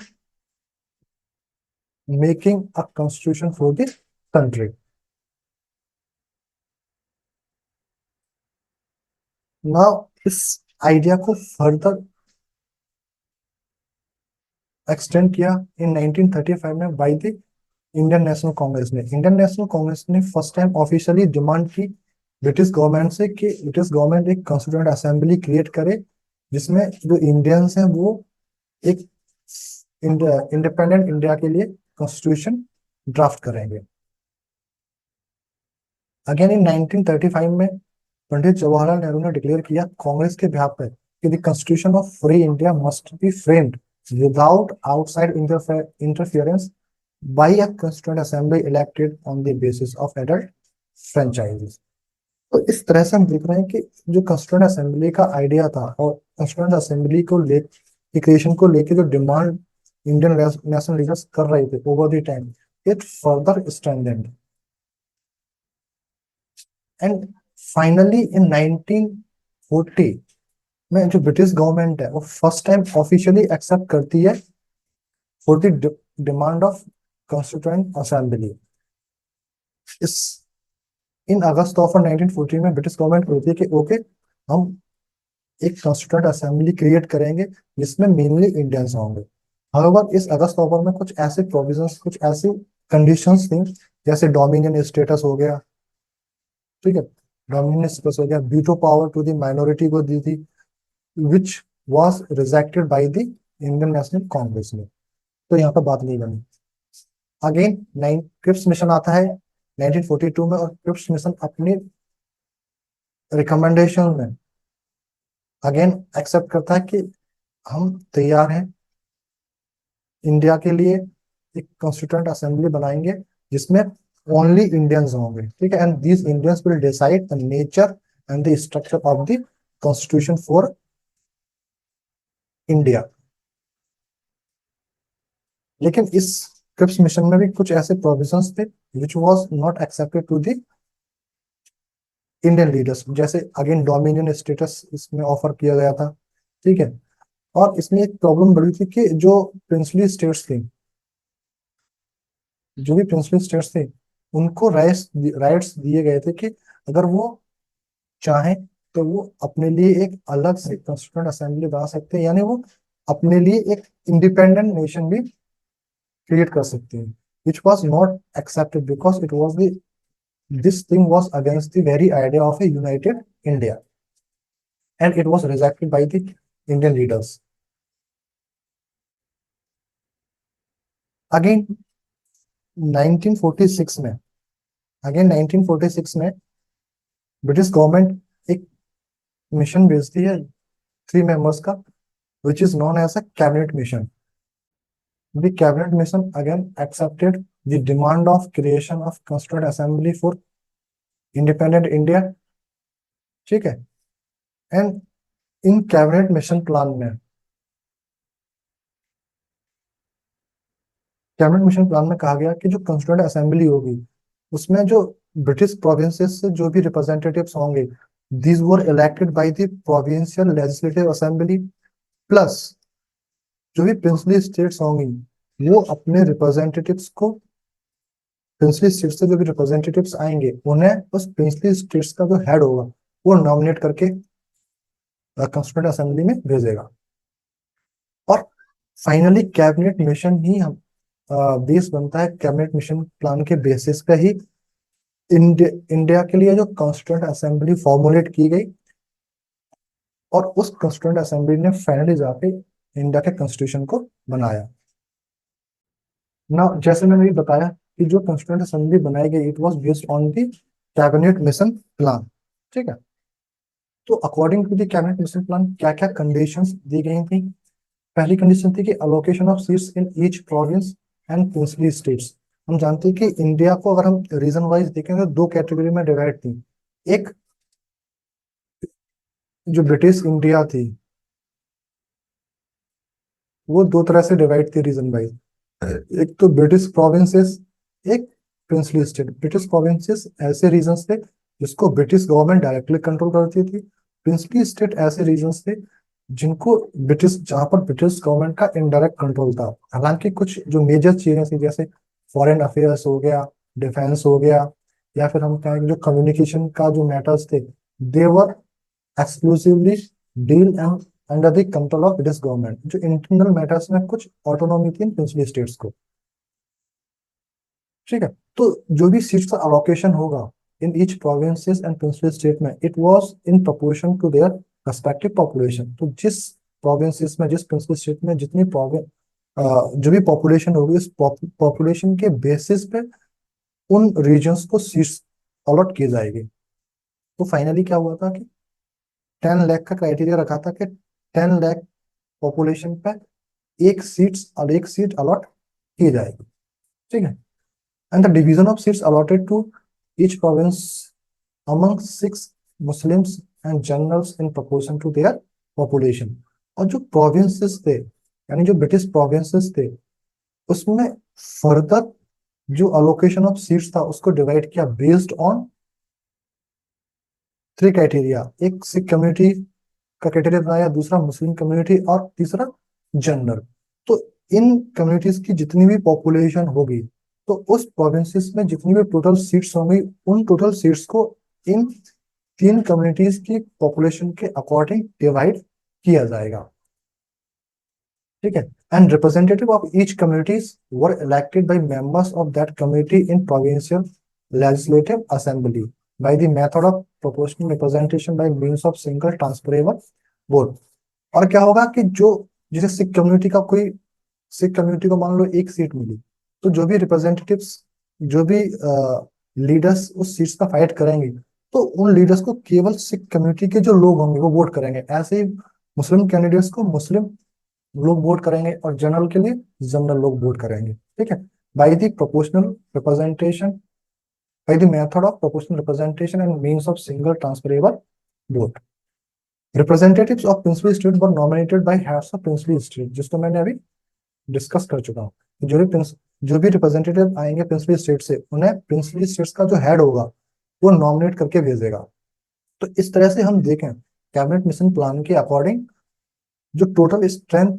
making a constitution for the country. Now, इस आइडिया को फर्दर एक्सटेंड किया इन 1935 में by the Indian National Congress ने। इंडियन नेशनल कांग्रेस ने फर्स्ट टाइम ऑफिशियली डिमांड की ब्रिटिश गवर्नमेंट से कि ब्रिटिश गवर्नमेंट एक कॉन्स्टिट्यूएंट असेंबली क्रिएट करे जिसमें जो इंडियंस हैं वो एक इंडिपेंडेंट इंडिया के लिए कॉन्स्टिट्यूशन ड्राफ्ट करेंगे। अगेन इन 1935 में पंडित जवाहरलाल नेहरू ने डिक्लेयर किया कांग्रेस के बिहाफ पे कि the constitution of free India must be framed without outside interference by a constituent assembly elected on the basis of adult franchises. तो इस तरह से हम देख रहे हैं कि जो कॉन्स्टिट्यूएंट असेंबली का आइडिया था और कॉन्स्टिट्यूएंट असेंबली को ले क्रिएशन को लेके जो डिमांड इंडियन नेशनल लीडर्स कर रहे थे over the time, it further strengthened and finally in 1940 में जो ब्रिटिश गवर्नमेंट है वो फर्स्ट टाइम ऑफिशियली एक्सेप्ट करती है for the demand of constituent assembly. इस इन अगस्त ऑफ 1940 में ब्रिटिश गवर्नमेंट कहती है कि ओके, हम एक कॉन्स्टिट्यूएंट असेंबली क्रिएट करेंगे जिसमें मेनली इंडियंस होंगे। हाउएवर इस अगस्त ऑफर में कुछ ऐसे प्रोविजंस, कुछ ऐसी कंडीशंस थी जैसे डोमिनियन स्टेटस हो गया। ठीक है। डोमिनियन स्टेटस हो गया, veto power to the minority को दी थी, which was rejected by the Indian National Congress में। तो यहाँ पर बात नहीं बनी। अगेन नाइन क्रिप्स मिशन आता है 1942 में और क्रिप्स मिशन अपने रिकमेंडेशन में अगेन एक्सेप्ट करता है कि हम तैयार हैं इंडिया के लिए एक कॉन्स्टिट्यूंट असेंबली बनाएंगे जिसमें ओनली इंडियंस होंगे, ठीक है, and these Indians will decide the nature and the structure of the constitution for India. लेकिन इस क्रिप्स मिशन में भी कुछ ऐसे प्रोविजंस थे which was not accepted to the Indian leaders, जैसे अगेन डोमिनियन स्टेटस इसमें ऑफर किया गया था, ठीक है। और इसमें एक प्रॉब्लम बड़ी थी कि जो प्रिंसली स्टेट्स थे, जो भी प्रिंसली स्टेट्स थे, उनको राइट्स दिए गए थे कि अगर वो चाहें तो वो अपने लिए एक अलग से कॉन्स्टिट्यूंट असेंबली बना सकते हैं, यानी वो अपने लिए एक इंडिपेंडेंट नेशन भी क्रिएट कर सकते हैं, which was not accepted because it was the this thing was against the very idea of a united India, and it was rejected by the Indian leaders. Again 1946 में, अगेन 1946 में ब्रिटिश गवर्नमेंट एक मिशन भेजती है 3 मेंबर्स का, which is known as a cabinet mission. The cabinet mission again accepted the demand of creation of constituent assembly for independent India, ठीक है। And in cabinet mission plan में, कैबिनेट मिशन प्लान में कहा गया कि जो कॉन्स्टिट्यूंट असेंबली होगी उसमें जो ब्रिटिश प्रोविंसेस से जो भी रिप्रेजेंटेटिव्स होंगे, these were elected by the provincial legislative assembly, plus जो भी प्रिंसली स्टेट्स होंगी वो अपने रिप्रेजेंटेटिव्स को, प्रिंसली स्टेट्स से जो भी रिप्रेजेंटेटिव्स आएंगे उन्हें उस प्रिंसली स्टेट्स का जो हेड होगा वो नॉमिनेट करके कॉन्स्टिट्यूंट असेंबली में भेजेगा। और फाइनली कैबिनेट मिशन ही हम बेस बनता है, कैबिनेट मिशन प्लान के बेसिस पे ही इंडिया के लिए जो कॉन्स्टिट्यूंट असेंबली फॉर्मुलेट की गई, और उस कॉन्स्टिट्यूंट असेंबली ने फाइनली जाके इंडिया के कॉन्स्टिट्यूशन को बनाया ना। जैसे मैंने ये बताया कि जो कॉन्स्टिट्यूंट असेंबली बनाई गई it was based on the cabinet mission plan, ठीक है। तो according to the cabinet mission plan क्या क्या कंडीशंस दी गई थी? पहली कंडीशन थी कि allocation of seats in each province and princely states. हम जानते हैं कि इंडिया को अगर हम रीजन वाइज देखें तो 2 कैटेगरी में डिवाइड थी। एक जो ब्रिटिश इंडिया थी वो 2 तरह से डिवाइड थी रीजन वाइज, एक तो ब्रिटिश प्रोविंसेस, एक प्रिंसली स्टेट। ब्रिटिश प्रोविंसेस ऐसे रीजन्स थे जिसको ब्रिटिश गवर्नमेंट डायरेक्टली कंट्रोल करती थी, प्रिंसली स्टेट ऐसे रीजन्स थे जिनको ब्रिटिश, जहां पर ब्रिटिश गवर्नमेंट का इनडायरेक्ट कंट्रोल था। हालांकि कुछ जो मेजर चीजें थी जैसे फॉरेन अफेयर्स हो गया, डिफेंस हो गया, या फिर हम कहें जो कम्युनिकेशन का जो मैटर्स थे, they were exclusively deal and under the control of British government. जो इंटरनल मैटर्स में कुछ ऑटोनॉमी थी प्रिंसली स्टेट्स को, ठीक है। तो जो भी सीट्स का अलोकेशन होगा in each provinces and princely state में it was in proportion to their respective population. तो जिस प्रोविंसेस में, जिस प्रिंसली स्टेट में जितनी जो भी पॉपुलेशन होगी उस पॉपुलेशन के बेसिस पे उन रीजन्स को सीट्स अलॉट की जाएगी। तो फाइनली क्या हुआ था कि 10 लाख का क्राइटेरिया रखा था कि 10 लाख पॉपुलेशन पे एक सीट अलॉट की जाएगी, ठीक है। And the division of seats allotted to each province among 6 Muslims and generals in proportion to their population. और जो प्रोविंसेस थे, यानी जो ब्रिटिश प्रोविंसेस थे, उसमें फर्दर जो अलोकेशन ऑफ सीट्स था उसको डिवाइड किया बेस्ड ऑन 3 क्राइटेरिया। एक सिख कम्युनिटी का क्राइटेरिया बनाया, दूसरा मुस्लिम कम्युनिटी, और तीसरा जनरल। तो इन कम्युनिटीज की जितनी भी पॉपुलेशन होगी तो उस प्रोविंसेस में जितनी भी टोटल सीट्स होंगी उन टोटल सीट्स को इन 3 कम्युनिटीज की पॉपुलेशन के अकॉर्डिंग डिवाइड किया जाएगा, ठीक है। And representative of each communities were elected by members of that community in provincial legislative assembly bye the method of proportional representation by means of single transferable vote. और क्या होगा कि जो, जैसे सिख कम्युनिटी को मान लो एक सीट मिली, तो जो भी रिप्रेजेंटेटिव्स, जो भी लीडर्स उस सीट्स का फाइट करेंगे तो उन लीडर्स को केवल सिख कम्युनिटी के जो लोग होंगे वो वोट करेंगे। ऐसे ही मुस्लिम कैंडिडेट्स को मुस्लिम लोग वोट करेंगे और जनरल के लिए जनरल लोग वोट करेंगे। ठीक है। By the proportional representation, by the method of proportional representation and means of single transferable vote, representatives of principal state were nominated by heads of principal state, जिसको मैंने अभी डिस्कस कर चुका हूँ। जो भी रिप्रेजेंटेटिव आएंगे प्रिंसिपल स्टेट से, उन्हें प्रिंसिपल स्टेट्स का जो हेड होगा वो नॉमिनेट करके भेजेगा। तो इस तरह से हम देखें कैबिनेट मिशन प्लान के अकॉर्डिंग जो टोटल स्ट्रेंथ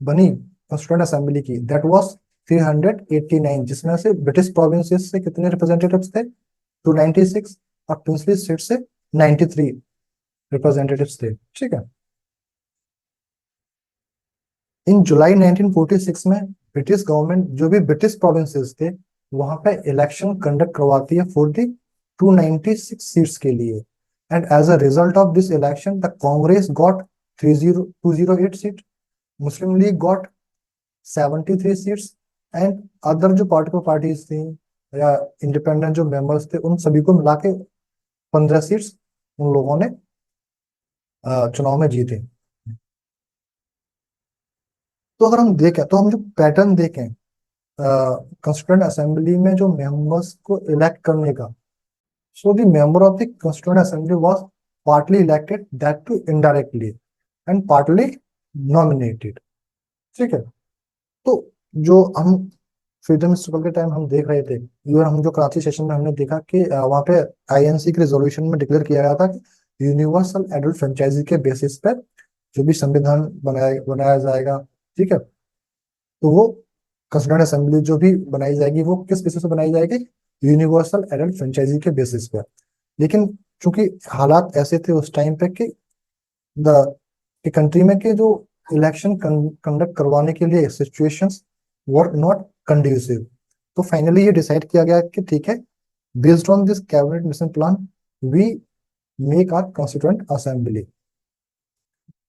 बनी कॉन्स्टिट्यूएंट असेंबली की, दैट वाज 389, जिसमें से ब्रिटिश प्रोविंसेस से कितने रिप्रेजेंटेटिव्स थे, 296, और प्रिंसिपल स्टेट से 93 रिप्रेजेंटेटिव्स थे। ठीक है। इन जुलाई 1946 में ब्रिटिश गवर्नमेंट जो भी ब्रिटिश प्रोविंसेस थे वहां पे इलेक्शन कंडक्ट करवाती है फॉर दी 296 सीट्स के लिए, and as a result of this election the Congress got 208 seat, Muslim League got 73 seats, and other जो पॉलिटिकल पार्टीज थी या इंडिपेंडेंट जो मेंबर्स थे उन सभी को मिला के 15 सीट्स उन लोगों ने चुनाव में जीते। तो अगर हम देखें तो हम जो पैटर्न देखें कंस्टिट्यूएंट असेंबली में जो मेंबर्स को इलेक्ट करने का, so the member of the constituent assembly was partly elected, that too indirectly, and partly nominated. ठीक है। तो जो हम फ्रीडम स्ट्रगल के टाइम हम देख रहे थे, ये हम जो कराची सेशन में हमने देखा कि वहाँ पे आईएनसी के रेजोल्यूशन में डिक्लेयर किया गया था कि यूनिवर्सल एडल्ट फ्रेंचाइजी के बेसिस पे जो भी संविधान बनाया बनाया जाएगा। ठीक है। तो वो कंस्टिट्यूएंट असेंबली जो भी बनाई जाएगी वो किस बेसिस पे बनाई जाएगी, यूनिवर्सल एडल्ट फ्रेंचाइजी के बेसिस पे। लेकिन चूंकि हालात ऐसे थे उस टाइम पे कि द कंट्री में के जो इलेक्शन कंडक्ट करवाने के लिए सिचुएशंस वर नॉट कंड्यूसिव, तो फाइनली ये डिसाइड किया गया कि ठीक है, based on this cabinet mission plan we make our constituent assembly.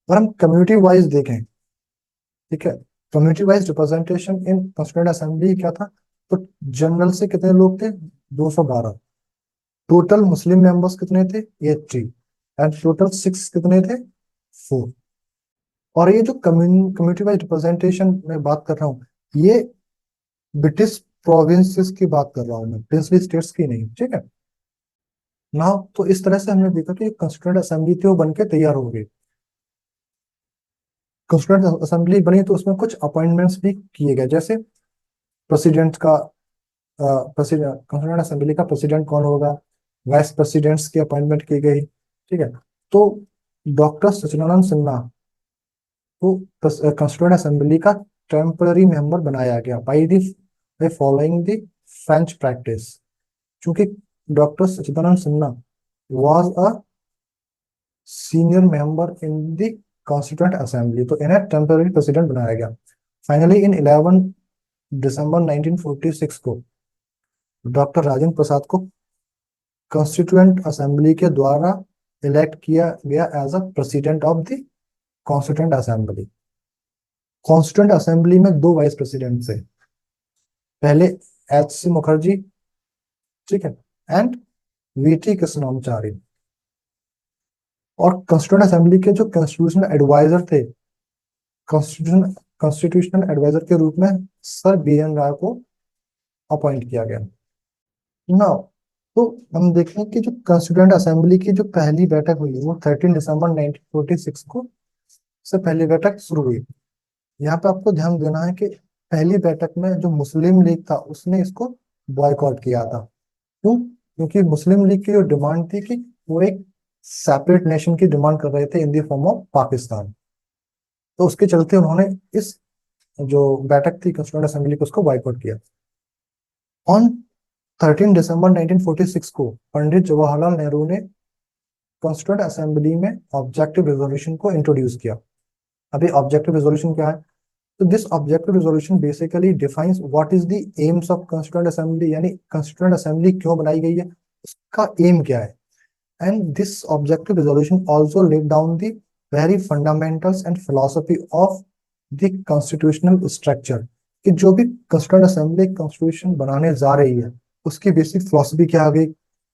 और हम कम्युनिटी वाइज देखें, ठीक है, community wise representation in constituent assembly क्या था, तो जनरल से कितने लोग थे, 212, टोटल मुस्लिम मेंबर्स कितने थे, 80, एंड टोटल सिक्स कितने थे, 4। और ये जो कम्युनिटी वाइज रिप्रेजेंटेशन में बात कर रहा हूँ, ये ब्रिटिश प्रोविंसेस की बात कर रहा हूँ मैं, प्रिंसली स्टेट्स की नहीं। ठीक है ना। तो इस तरह से हमने देखा कि कॉन्स्टिट्यूएंट असेंबली थी वो बनके तैयार हो गई। कॉन्स्टिट्यूएंट असेंबली बनी तो उसमें कुछ अपॉइंटमेंट्स भी किए गए, जैसे प्रेसिडेंट का, प्रेसिडेंट कॉन्स्टिट्यूएंट असेंबली का प्रेसिडेंट कौन होगा, वाइस प्रेसिडेंट्स की अपॉइंटमेंट की गई। ठीक है। तो डॉक्टर सचिदानंद सिन्हा को कॉन्स्टिट्यूएंट असेंबली का टेम्पररी मेंबर बनाया गया by following the French practice. क्योंकि doctor Sachidanand Sinha was a senior member in the constituent assembly, तो इन्हें टेम्पररी प्रेसिडेंट बनाया गया। फाइनली इन 11 दिसंबर 1946 को डॉक्टर राजेंद्र प्रसाद को कॉन्स्टिट्यूएंट असेंबली के द्वारा इलेक्ट किया गया as a president of the constituent assembly. Constituent assembly में दो वाइस प्रेसिडेंट थे, पहले एच.सी. मुखर्जी, ठीक है, एंड वी.टी. कृष्णमाचारी। और कॉन्स्टिट्यूएंट असेंबली के जो कॉन्स्टिट्यूशनल एडवाइजर थे, कॉन्स्टिट्यूशन कॉन्स्टिट्यूशनल एडवाइजर के रूप में सर बी.एन. राय को अपॉइंट किया गया। नाउ तो हम देखें कि जो कॉन्स्टिट्यूएंट असेंबली की जो पहली बैठक हुई वो 13 दिसंबर 1946 को से पहली बैठक शुरू हुई। यहाँ पे आपको ध्यान देना है कि पहली बैठक में जो मुस्लिम लीग था उसने इसको बॉयकॉट किया था। क्यों? क्योंकि मुस्लिम लीग की जो डिमांड थी कि वो एक सेपरेट नेशन की डिमांड कर रहे थे in the form of Pakistan, तो उसके चलते उन्होंने इस जो बैठक थी कॉन्स्टिट्यूएंट असेंबली को उसको बॉयकॉट किया। ऑन 13 दिसंबर 1946 को पंडित जवाहरलाल नेहरू ने कॉन्स्टिट्यूएंट असेंबली में ऑब्जेक्टिव रेजोल्यूशन को इंट्रोड्यूस किया। अभी ऑब्जेक्टिव रेजोल्यूशन क्या है, तो this objective resolution basically defines what is the AIIMS of constituent assembly, यानी कॉन्स्टिट्यूएंट असेंबली क्यों बनाई गई है, उसका एम क्या है। And this objective resolution also laid down the very fundamentals and philosophy of the constitutional structure, कि जो भी कॉन्स्टिट्यूएंट असेंबली कॉन्स्टिट्यूशन बनाने जा रही है उसकी बेसिक फिलोसफी क्या आ गई,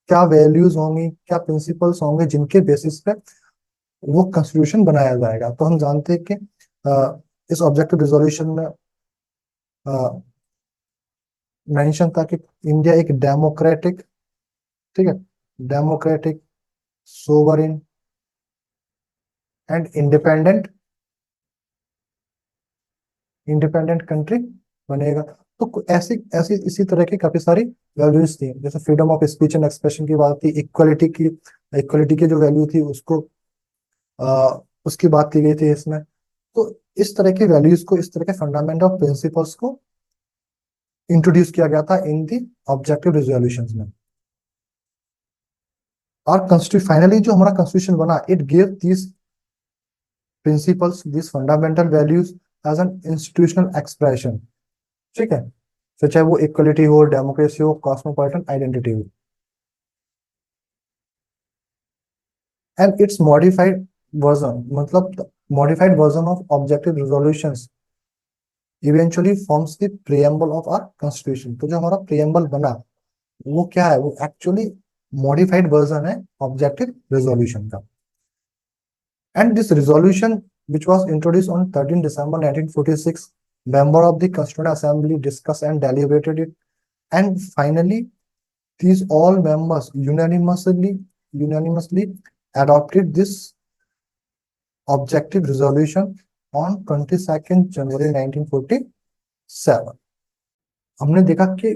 क्या वैल्यूज होंगी, क्या प्रिंसिपल्स होंगे जिनके बेसिस पे वो कॉन्स्टिट्यूशन बनाया जाएगा। तो हम जानते हैं कि इस ऑब्जेक्टिव रिजोल्यूशन में मेंशन था कि इंडिया एक डेमोक्रेटिक, ठीक है, democratic, sovereign and independent independent country बनेगा। तो ऐसी ऐसी इसी तरह की काफी सारी वैल्यूज थी, जैसे freedom of speech and expression की बात थी, इक्वलिटी की जो वैल्यू थी उसको उसकी बात की गई थी इसमें। तो इस तरह की वैल्यूज को, इस तरह के फंडामेंटल प्रिंसिपल्स को इंट्रोड्यूस किया गया था इन दी ऑब्जेक्टिव रिजोल्यूशंस में। और कॉन्स्टिट्यूशन फाइनली जो हमारा कॉन्स्टिट्यूशन बना, it give this principles, this fundamental values as an institutional expression, ठीक है। तो चाहे वो इक्वलिटी हो, डेमोक्रेसी हो, कॉस्मोपॉलिटन आइडेंटिटी हो। एंड इट्स मॉडिफाइड वर्जन, मतलब modified version of objective resolutions eventually forms the preamble of our constitution. तो जो हमारा प्रियम्बल बना वो क्या है, वो एक्चुअली मॉडिफाइड वर्जन है ऑब्जेक्टिव रिजोल्यूशन का। And this resolution which was introduced on 13 December 1946, member of the Constituent Assembly discussed and deliberated it, and finally these all members unanimously adopted this objective resolution on 22nd January 1947। हमने देखा कि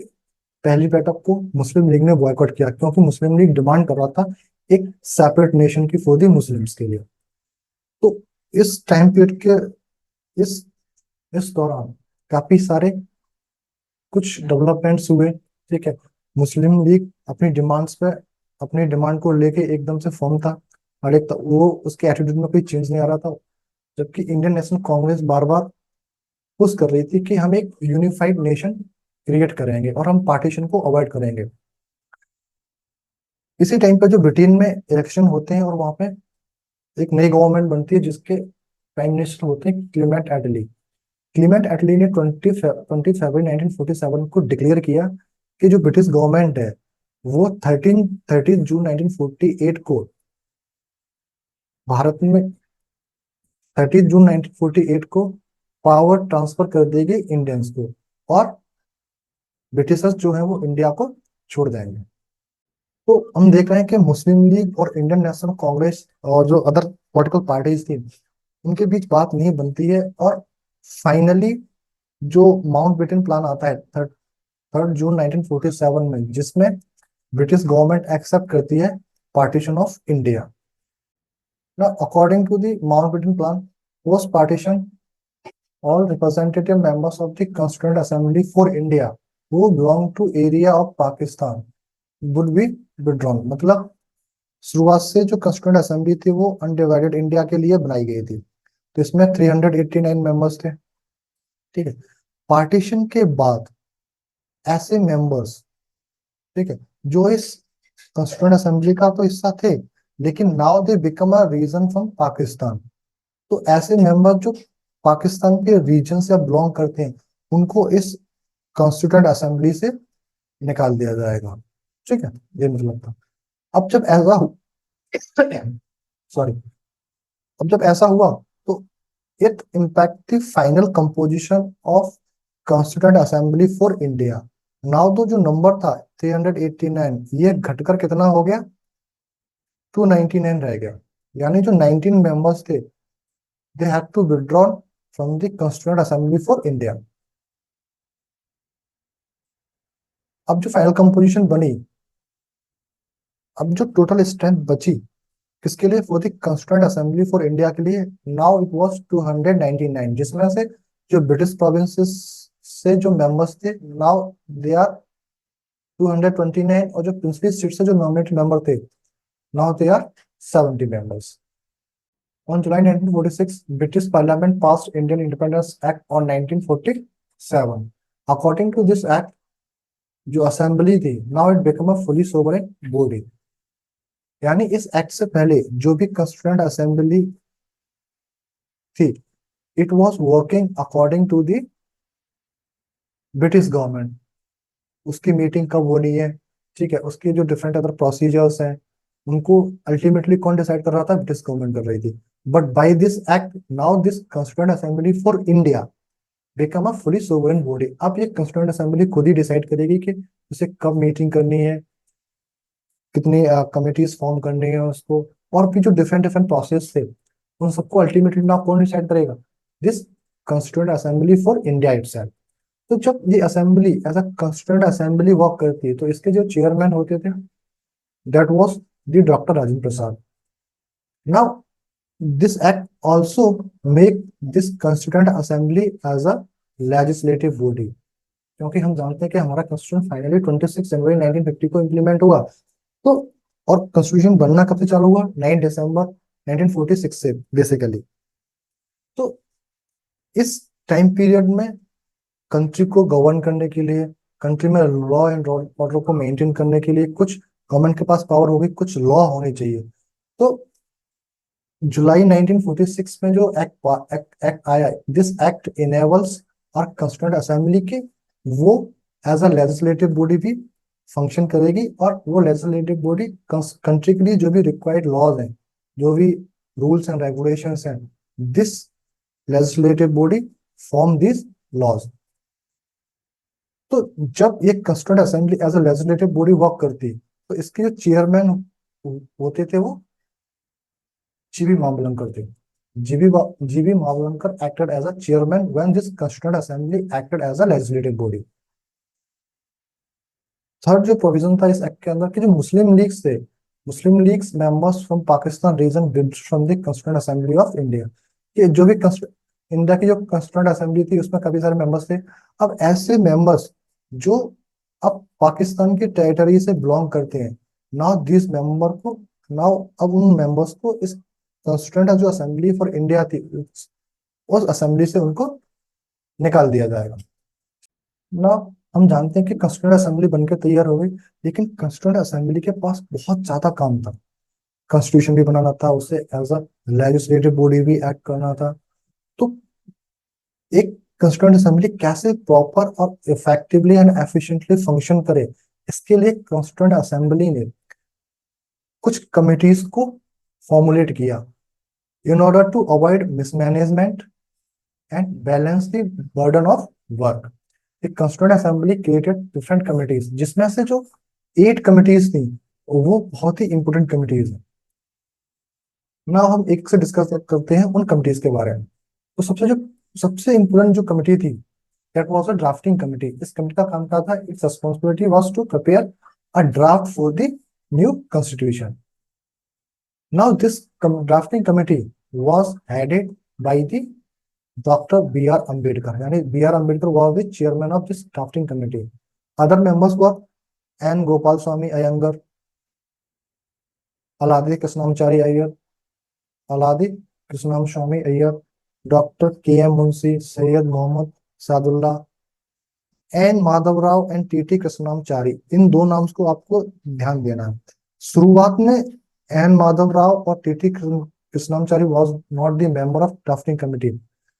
पहली बैठक को मुस्लिम लीग ने बॉयकॉट किया, क्योंकि मुस्लिम लीग डिमांड कर रहा था एक सेपरेट नेशन की फॉर द मुस्लिम्स के लिए। तो इस टाइम पीरियड के इस इस दौरान काफी सारे कुछ डेवलपमेंट्स हुए, ठीक है। मुस्लिम लीग अपनी डिमांड को लेके एकदम से फर्म था, और एक वो उसके एटीट्यूड में कोई चेंज नहीं आ रहा था। जबकि इंडियन नेशनल कांग्रेस बार बार पुश कर रही थी कि हम एक यूनिफाइड नेशन क्रिएट करेंगे और हम पार्टीशन को अवॉइड करेंगे। इसी टाइम पे जो ब्रिटेन में इलेक्शन होते हैं और वहां पे एक नई गवर्नमेंट बनती है जिसके प्राइम मिनिस्टर होते हैं क्लीमेंट एटली। क्लीमेंट एटली ने 20 फरवरी 1947 को डिक्लेयर किया कि जो ब्रिटिश गवर्नमेंट है वो 30 जून 1948 को भारत में 30 जून 1948 को पावर ट्रांसफर कर देगी इंडियंस को, और ब्रिटिशर्स जो है वो इंडिया को छोड़ देंगे। तो हम देख रहे हैं कि मुस्लिम लीग और इंडियन नेशनल कांग्रेस और जो अदर पॉलिटिकल पार्टीज थी उनके बीच बात नहीं बनती है, और फाइनली जो माउंटबेटन प्लान आता है 3 जून 1947 में, जिसमें ब्रिटिश गवर्नमेंट एक्सेप्ट करती है partition of India. Now, according to the Mountbatten Plan, post partition, all representative members of the Constituent Assembly for India who belong to area of Pakistan would be withdrawn। मतलब शुरुआत से जो कंस्टिट्यूंट असेंबली थी वो अनडिवाइडेड इंडिया के लिए बनाई गई थी। तो इसमें 389 मेंबर्स थे, ठीक है। पार्टीशन के बाद ऐसे मेंबर्स, ठीक है, जो इस कंस्टिट्यूंट असेंबली का तो हिस्सा थे लेकिन now they become a region from Pakistan. तो ऐसे मेंबर जो पाकिस्तान के रीजन से बिलोंग करते हैं उनको इस कॉन्स्टिट्यूंट असेंबली से निकाल दिया जाएगा, ठीक है। ये मतलब था। अब जब ऐसा सॉरी अब जब ऐसा हुआ तो it impact the final composition of constituent assembly for India. Now तो जो नंबर था 389, ये घटकर कितना हो गया, 299 रह गया। यानी जो 19 मेंबर्स थे they had to withdraw from the constituent assembly for India. अब जो फाइनल कंपोजिशन बनी, अब जो टोटल स्ट्रेंथ बची किसके लिए, for the constituent assembly for India के लिए, नाउ इट वाज 299, जिसमें से जो ब्रिटिश प्रोविंसेस से जो मेंबर्स थे नाउ दे आर 229, और जो प्रिंसिपल सीट से जो नॉमिनेटेड मेंबर थे now they are 70 members. On July 1946, British Parliament passed Indian Independence Act on 1947. According to this act, जो असेंबली थी now it become a fully sovereign body. यानी इस एक्ट से पहले जो भी कंस्टिट्यूएंट असेंबली थी it was working according to the British government. उसकी मीटिंग कब होनी है, ठीक है, उसके जो डिफरेंट अदर प्रोसीजर्स हैं उनको अल्टीमेटली कौन डिसाइड कर रहा था? ब्रिटिश गवर्नमेंट कर रही थी। But by this act now this constituent assembly for India become a fully sovereign body. अब ये कॉन्स्टिट्यूएंट असेंबली खुद ही डिसाइड करेगी कि उसे कब मीटिंग करनी है, कितनी कमिटीज फॉर्म करनी है उसको, और भी जो डिफरेंट डिफरेंट प्रोसेस थे उन सबको अल्टीमेटली ना कौन डिसाइड करेगा? This constituent assembly for India itself. तो जब ये assembly as a constituent assembly work करती है तो इसके जो चेयरमैन होते थे that was the doctor Rajendra Prasad. Now this act also make this constituent assembly as a legislative body, क्योंकि हम जानते हैं कि हमारा कॉन्स्टिट्यूशन फाइनली 26 जनवरी 1950 को इम्प्लीमेंट हुआ। तो और कॉन्स्टिट्यूशन बनना कब से चालू हुआ? 9 दिसंबर 1946 से बेसिकली। तो इस टाइम पीरियड में कंट्री को गवर्न करने के लिए, कंट्री में लॉ एंड ऑर्डर को मेंटेन करने के लिए कुछ गवर्नमेंट के पास पावर होगी, कुछ लॉ होने चाहिए। तो जुलाई 1946 में जो एक्ट आया, दिस एक्ट इनेबल्स और कॉन्स्टिट्यूएंट असेंबली के वो एज अ लेजिस्लेटिव बॉडी भी फंक्शन करेगी, और वो लेजिस्लेटिव बॉडी कंट्री के लिए जो भी रिक्वायर्ड लॉज हैं, जो भी रूल्स एंड रेगुलेशंस हैं, this legislative body form this laws. तो जब ये constituent assembly as a legislative body work करती तो इसके जो चेयरमैन होते थे वो जीबी मावलंकर थे। G B Mavalankar acted as a chairman when this constituent assembly acted as a legislative body. Third जो प्रोविजन था इस एक्ट के अंदर कि जो मुस्लिम लीग्स थे, Muslim leagues members from Pakistan region from the constituent assembly of India, कि जो भी इंडिया की जो कॉन्स्टिट्यूएंट असेंबली थी उसमें काफी सारे मेंबर्स थे। अब ऐसे मेंबर्स जो अब पाकिस्तान की टेरिटरी से बिलोंग करते हैं, नाउ दिस मेंबर को, नाउ अब उन मेंबर्स को इस कॉन्स्टिट्यूएंट जो असेंबली फॉर इंडिया थी उस असेंबली से उनको निकाल दिया जाएगा ना। हम जानते हैं कि कॉन्स्टिट्यूएंट असेंबली बनकर तैयार हो गई, लेकिन कॉन्स्टिट्यूएंट असेंबली के पास बहुत ज्यादा काम था। कॉन्स्टिट्यूशन भी बनाना था, उसे एज अ लेजिस्लेटिव बॉडी भी एक्ट करना था। तो एक कॉन्स्टिट्यूएंट असेंबली कैसे प्रॉपर और इफेक्टिवली एंड एफिशिएंटली फंक्शन करे, इसके लिए कॉन्स्टिट्यूएंट असेंबली ने कुछ कमिटीज को फॉर्मुलेट किया in order to avoid mismanagement and balance the burden of work. एक constituent assembly created different committees, जिसमें से जो 8 कमिटीज थी वो बहुत ही इंपोर्टेंट कमिटीज है ना। हम एक से डिस्कस करते हैं उन कमिटीज के बारे में। तो सबसे इंपोर्टेंट जो कमिटी थी that was a drafting committee. इस कमिटी का काम क्या था? Its responsibility was to prepare a draft for the new constitution. Now this drafting committee was headed by the doctor B R Ambedkar, यानी B R Ambedkar was the chairman of this drafting committee. Other members were N Gopal Swami Ayyangar, Alladi Krishnamachari Ayyar, Alladi Krishnaswami Ayyar, doctor K M Munshi, Syed Mohammad Saadulla, N Madhavrao and T T Krishnamachari. इन दो नाम को आपको ध्यान देना है। शुरुआत में एन माधवराव और T T Krishnamachari was not the member of drafting committee.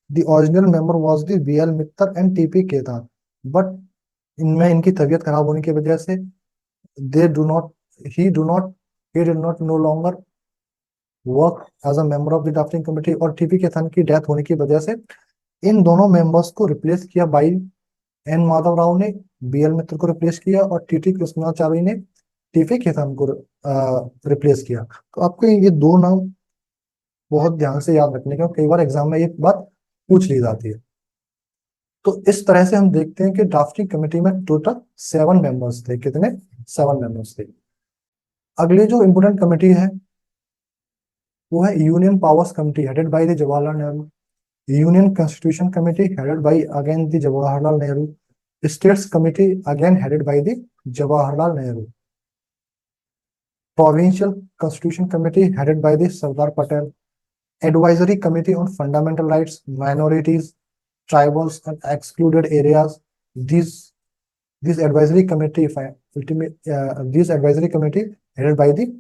The original member was the B L Mitter and T P Khaitan, but इनमें इनकी तबीयत खराब होने की वजह से they do not he do not he did not no longer work as a member of the drafting committee, और टीपी केतान की डेथ होने की वजह से इन दोनों मेंबर्स को रिप्लेस किया बाई एन माधव राव ने बी एल मित्र को रिप्लेस किया, और टी टी कृष्णाचारी ने टीपी केतान को रिप्लेस किया। तो आपको ये दो नाम बहुत ध्यान से याद रखने का, कई बार एग्जाम में ये बात पूछ ली जाती है। तो इस तरह से हम देखते हैं कि ड्राफ्टिंग कमेटी में टोटल 7 मेंबर्स थे। कितने? 7 मेंबर्स थे। अगली जो इंपोर्टेंट कमेटी है वो है union powers committee headed by the Jawaharlal Nehru, union constitution committee headed by again the Jawaharlal Nehru, states committee again headed by the Jawaharlal Nehru, provincial constitution committee headed by the Sardar Patel, advisory committee on fundamental rights, minorities, tribals and excluded areas. This this advisory committee this advisory committee headed by the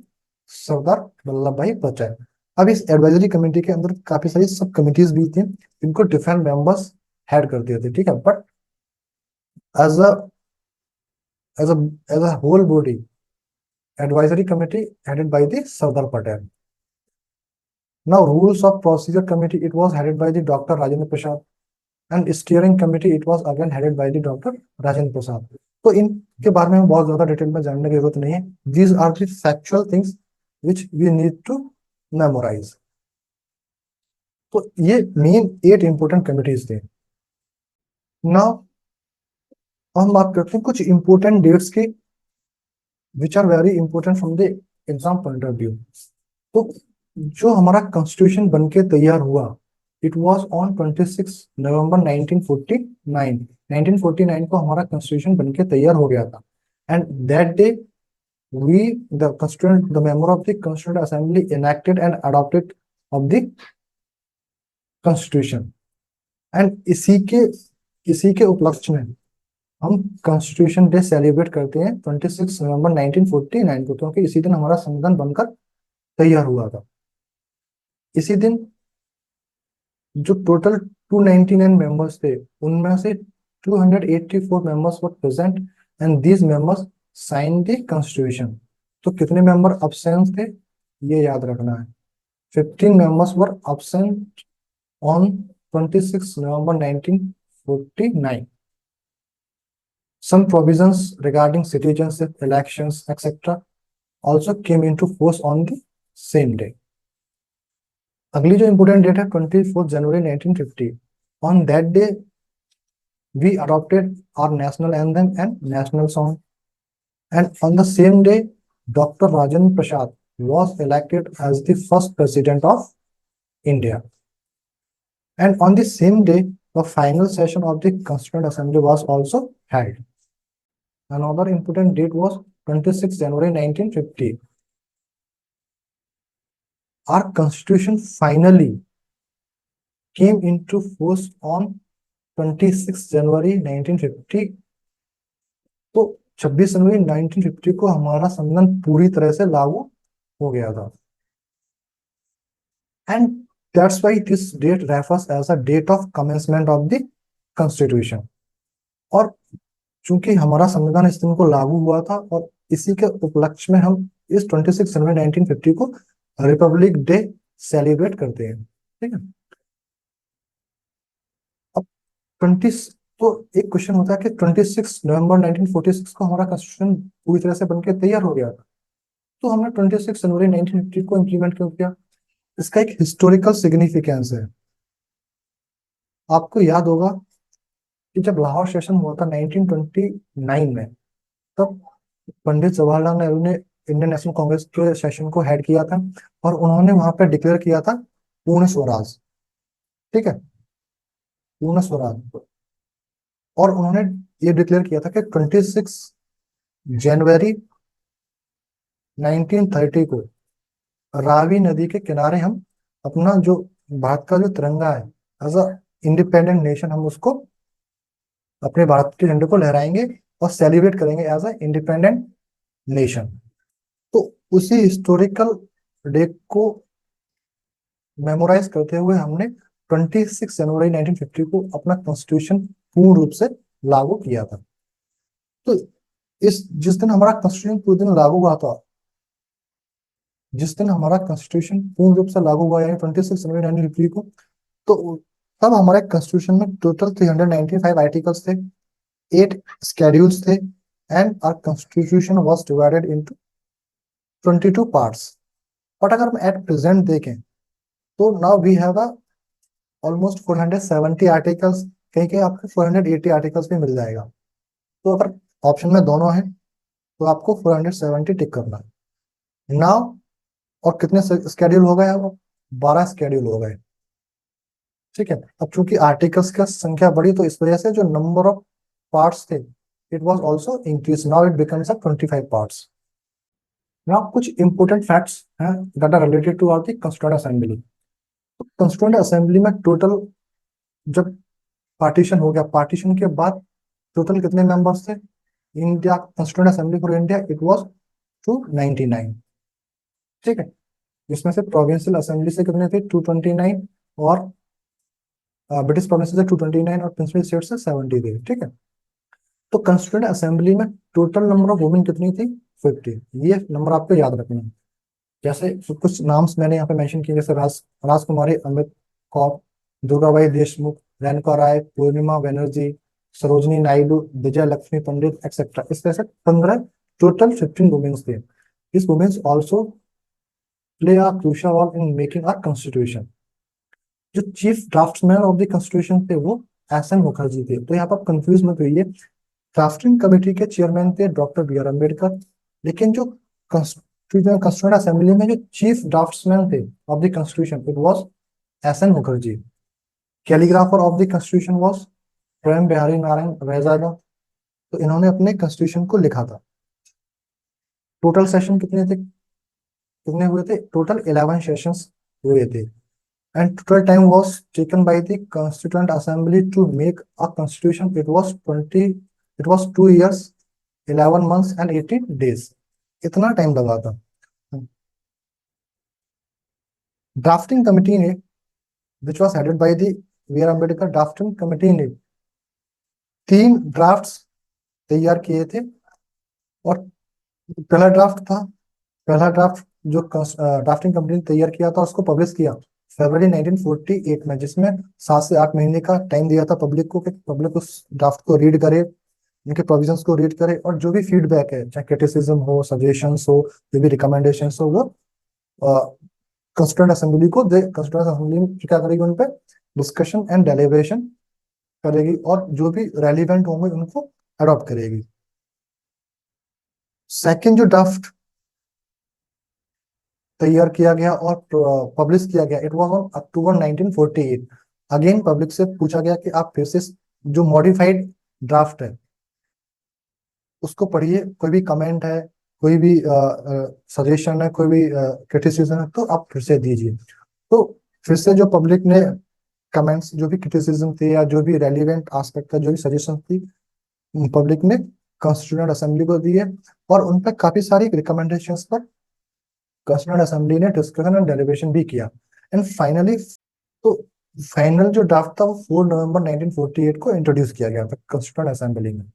Sardar Vallabh Bhai Patel. अब इस एडवाइजरी कमेटी के अंदर काफी सारी सब कमिटीज भी थी, इनको डिफरेंट मेंबर्स हेड करते थे, ठीक है। But as a as a as a whole body. Advisory committee headed by the Sardar Patel. Now rules of procedure committee, it was headed by the Dr. Rajendra Prasad, and steering committee it was again headed by the Dr. Rajendra Prasad. तो इनके बारे में बहुत ज्यादा डिटेल में जानने की जरूरत नहीं है. These are the factual things which we need to memorize. तो ये मेन 8 इंपोर्टेंट कमिटीज थे. नाउ हम बात करते हैं कुछ इंपोर्टेंट डेट्स की which are very important from the exam point of view. तो जो हमारा कॉन्स्टिट्यूशन बनके तैयार हुआ, इट वाज ऑन 26 नवंबर 1949. 1949 को हमारा कॉन्स्टिट्यूशन बनके तैयार हो गया था. And that day we the member of the constituent assembly enacted and adopted of the constitution. And इसी के उपलक्ष्य में हम कॉन्स्टिट्यूशन डे सेलिब्रेट करते हैं 26 नवंबर 1949 को, क्योंकि इसी दिन हमारा संविधान बनकर तैयार हुआ था. इसी दिन जो टोटल 299 मेंबर्स थे, उनमें से 284 members were present and these members sign the constitution. तो कितने मेंबर अब्सेंट थे ये याद रखना है. 15 members were absent on 26 November 1949. Some provisions regarding citizenship, elections, etc. also came into force on the same day. अगली जो important date है 24 January 1950. On that day, we adopted our national anthem and national song. And on the same day, Dr. Rajendra Prasad was elected as the first president of India. And on the same day, the final session of the Constituent Assembly was also held. Another important date was 26 January 1950. Our Constitution finally came into force on 26 January 1950. तो 26 जनवरी 1950 को हमारा संविधान पूरी तरह से लागू हो गया था. And that's why this date refers as a date of commencement of the constitution. और चूंकि हमारा संविधान इस दिन को लागू हुआ था और इसी के उपलक्ष्य में हम इस 26 जनवरी 1950 को रिपब्लिक डे सेलिब्रेट करते हैं. ठीक है. अब 20 तो एक क्वेश्चन होता है कि 26 नवंबर 1946 को हमारा कॉन्स्टिट्यूशन पूरी तरह से बनके तैयार हो गया था, तो हमने 26 जनवरी 1950 को इम्प्लीमेंट क्यों किया? इसका एक हिस्टोरिकल सिग्निफिकेंस है. आपको याद होगा कि जब लाहौर सेशन हुआ था 1929 में, तब पंडित जवाहरलाल नेहरू ने इंडियन नेशनल कांग्रेस के सेशन को हेड किया था और उन्होंने वहां पे डिक्लेयर किया था पूर्ण स्वराज. ठीक है, पूर्ण स्वराज. और उन्होंने ये डिक्लेयर किया था कि 26 जनवरी 1930 को रावी नदी के किनारे हम अपना जो भारत का जो तिरंगा है एज अ इंडिपेंडेंट नेशन, हम उसको अपने भारत के झंडे को लहराएंगे और सेलिब्रेट करेंगे एज अ इंडिपेंडेंट नेशन. तो उसी हिस्टोरिकल डे को मेमोराइज करते हुए हमने 26 जनवरी 1950 को अपना कॉन्स्टिट्यूशन पूर्ण रूप से लागू किया था. तो जिस दिन हमारा कॉन्स्टिट्यूशन पूरे दिन लागू हुआ था, जिस दिन हमारा कॉन्स्टिट्यूशन पूर्ण रूप से लागू हुआ, यानी 26 जनवरी 1950 को, तो तब हमारे कॉन्स्टिट्यूशन में टोटल 395 आर्टिकल्स थे, 8 स्केड्यूल्स थे, and our constitution was divided into 22 parts. But अगर हम एट प्रेजेंट देखें तो now we have almost 470 articles. कहीं कहीं आपको 480 आर्टिकल्स भी मिल जाएगा. तो अगर ऑप्शन में दोनों है तो आपको 470 टिक करना है नाउ. और कितने स्केड्यूल हो गए? वो 12 स्केड्यूल हो गए. ठीक है. अब चूंकि आर्टिकल्स की संख्या बढ़ी तो इस वजह से जो नंबर ऑफ पार्ट्स थे it was also increase. Now it becomes 25 parts. Now कुछ इंपोर्टेंट फैक्ट्स हैं that are related to our the constituent assembly. Constituent assembly में टोटल जब पार्टीशन हो गया, पार्टीशन के बाद टोटल कितने मेंबर्स थे? India constituent assembly for India it was 299. ठीक है. जिसमें से प्रोविंशियल असेंबली से कितने थे? 229, और ब्रिटिश प्रोविंस से 229 और प्रिंसिपल स्टेट से 70 थे. ठीक है. तो कंस्टिट्यूएंट असेंबली में टोटल नंबर ऑफ वुमेन कितनी थी? 50। ये नंबर आपको याद रखना है। जैसे कुछ नाम्स मैंने यहाँ पे मेंशन किए, जैसे राजकुमारी अमित कौर, दुर्गाबाई देशमुख, रेणुका राय, पूर्णिमा बनर्जी, सरोजनी नायडू, विजय लक्ष्मी पंडित एक्सेट्रा। इस तरह से 15, टोटल 15 वुमेन्स थे। This womens also play a crucial role in making our constitution. जो chief draftsman of the constitution थे वो एस एन मुखर्जी थे। तो यहाँ पर आप कंफ्यूज मत होइए, ड्राफ्टिंग कमेटी के चेयरमैन थे डॉक्टर बी आर अम्बेडकर, लेकिन जो कॉन्स्टिट्यूशन असेंबली में जो चीफ ड्राफ्ट्समैन थे of the constitution, it was S N Mukherjee. Calligrapher of the constitution was Prem Behari Narain Vaizada. तो इन्होंने अपने कॉन्स्टिट्यूशन को लिखा था। टोटल सेशन कितने हुए थे? टोटल 11 सेशंस हुए थे। And total time was taken by the Constituent Assembly to make a constitution. It was 2 years, 11 months and 18 days. इतना टाइम लगा था। ड्राफ्टिंग कमिटी ने, which was headed by the B R Ambedkar, drafting committee ने 3 ड्राफ्ट्स तैयार किए थे। और पहला ड्राफ्ट था, पहला ड्राफ्ट जो ड्राफ्टिंग कंपनी ने तैयार किया था उसको पब्लिश किया फरवरी 1948 में, जिसमें 7 से 8 महीने का टाइम दिया था पब्लिक को कि पब्लिक उस ड्राफ्ट को रीड करे, उनके प्रोविजंस को रीड करे, और जो भी फीडबैक है, चाहे क्रिटिसिज्म हो, सजेशंस हो, जो भी रिकमेंडेशंस हो, वो कॉन्स्टिट्यूएंट असेंबली को दे। कॉन्स्टिट्यूएंट असेंबली क्या करेगी? उन पे डिस्कशन एंड डेलिब्रेशन करेगी और जो भी रेलिवेंट होंगे उनको अडॉप्ट करेगी। सेकेंड जो ड्राफ्ट तैयार किया गया और पब्लिश किया गया, it was on October 1948। Again public से पूछा गया कि आप फिर से जो मॉडिफाइड ड्राफ्ट है उसको पढ़िए, कोई भी कमेंट है, कोई भी सजेशन है, कोई भी क्रिटिसिज्म है, तो आप फिर से दीजिए। तो फिर से जो पब्लिक ने कमेंट्स, जो भी क्रिटिसिज्म थे या जो भी रेलिवेंट एस्पेक्ट का जो भी सजेशन थी, पब्लिक ने कॉन्स्टिट्यूएंट असेंबली को दिए और उन पर काफी सारी रिकमेंडेशंस पर कॉन्स्टिट्यूएंट असेंबली ने डिस्कशन एंड डेलिब्रेशन भी किया। एंड फाइनली, तो फाइनल जो ड्राफ्ट था वो 4 नवंबर 1948 को इंट्रोड्यूस किया गया था कॉन्स्टिट्यूएंट असेंबली में।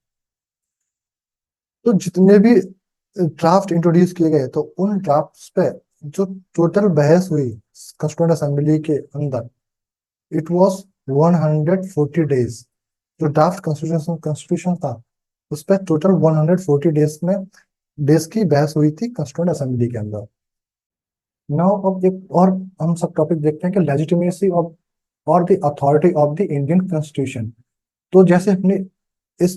तो जितने भी ड्राफ्ट इंट्रोड्यूस किए गए, तो उन ड्राफ्ट्स पे जो टोटल बहस हुई कॉन्स्टिट्यूएंट असेंबली के अंदर, इट वाज 140 डेज। जो ड्राफ्ट कॉन्स्टिट्यूशन था उस पर टोटल 140 डेज में डेज की बहस हुई थी कॉन्स्टिट्यूएंट असेंबली के अंदर। नाउ अब एक और हम सब टॉपिक देखते हैं कि लेजिटिमेसी ऑफ और the authority of the Indian constitution. तो जैसे हमने इस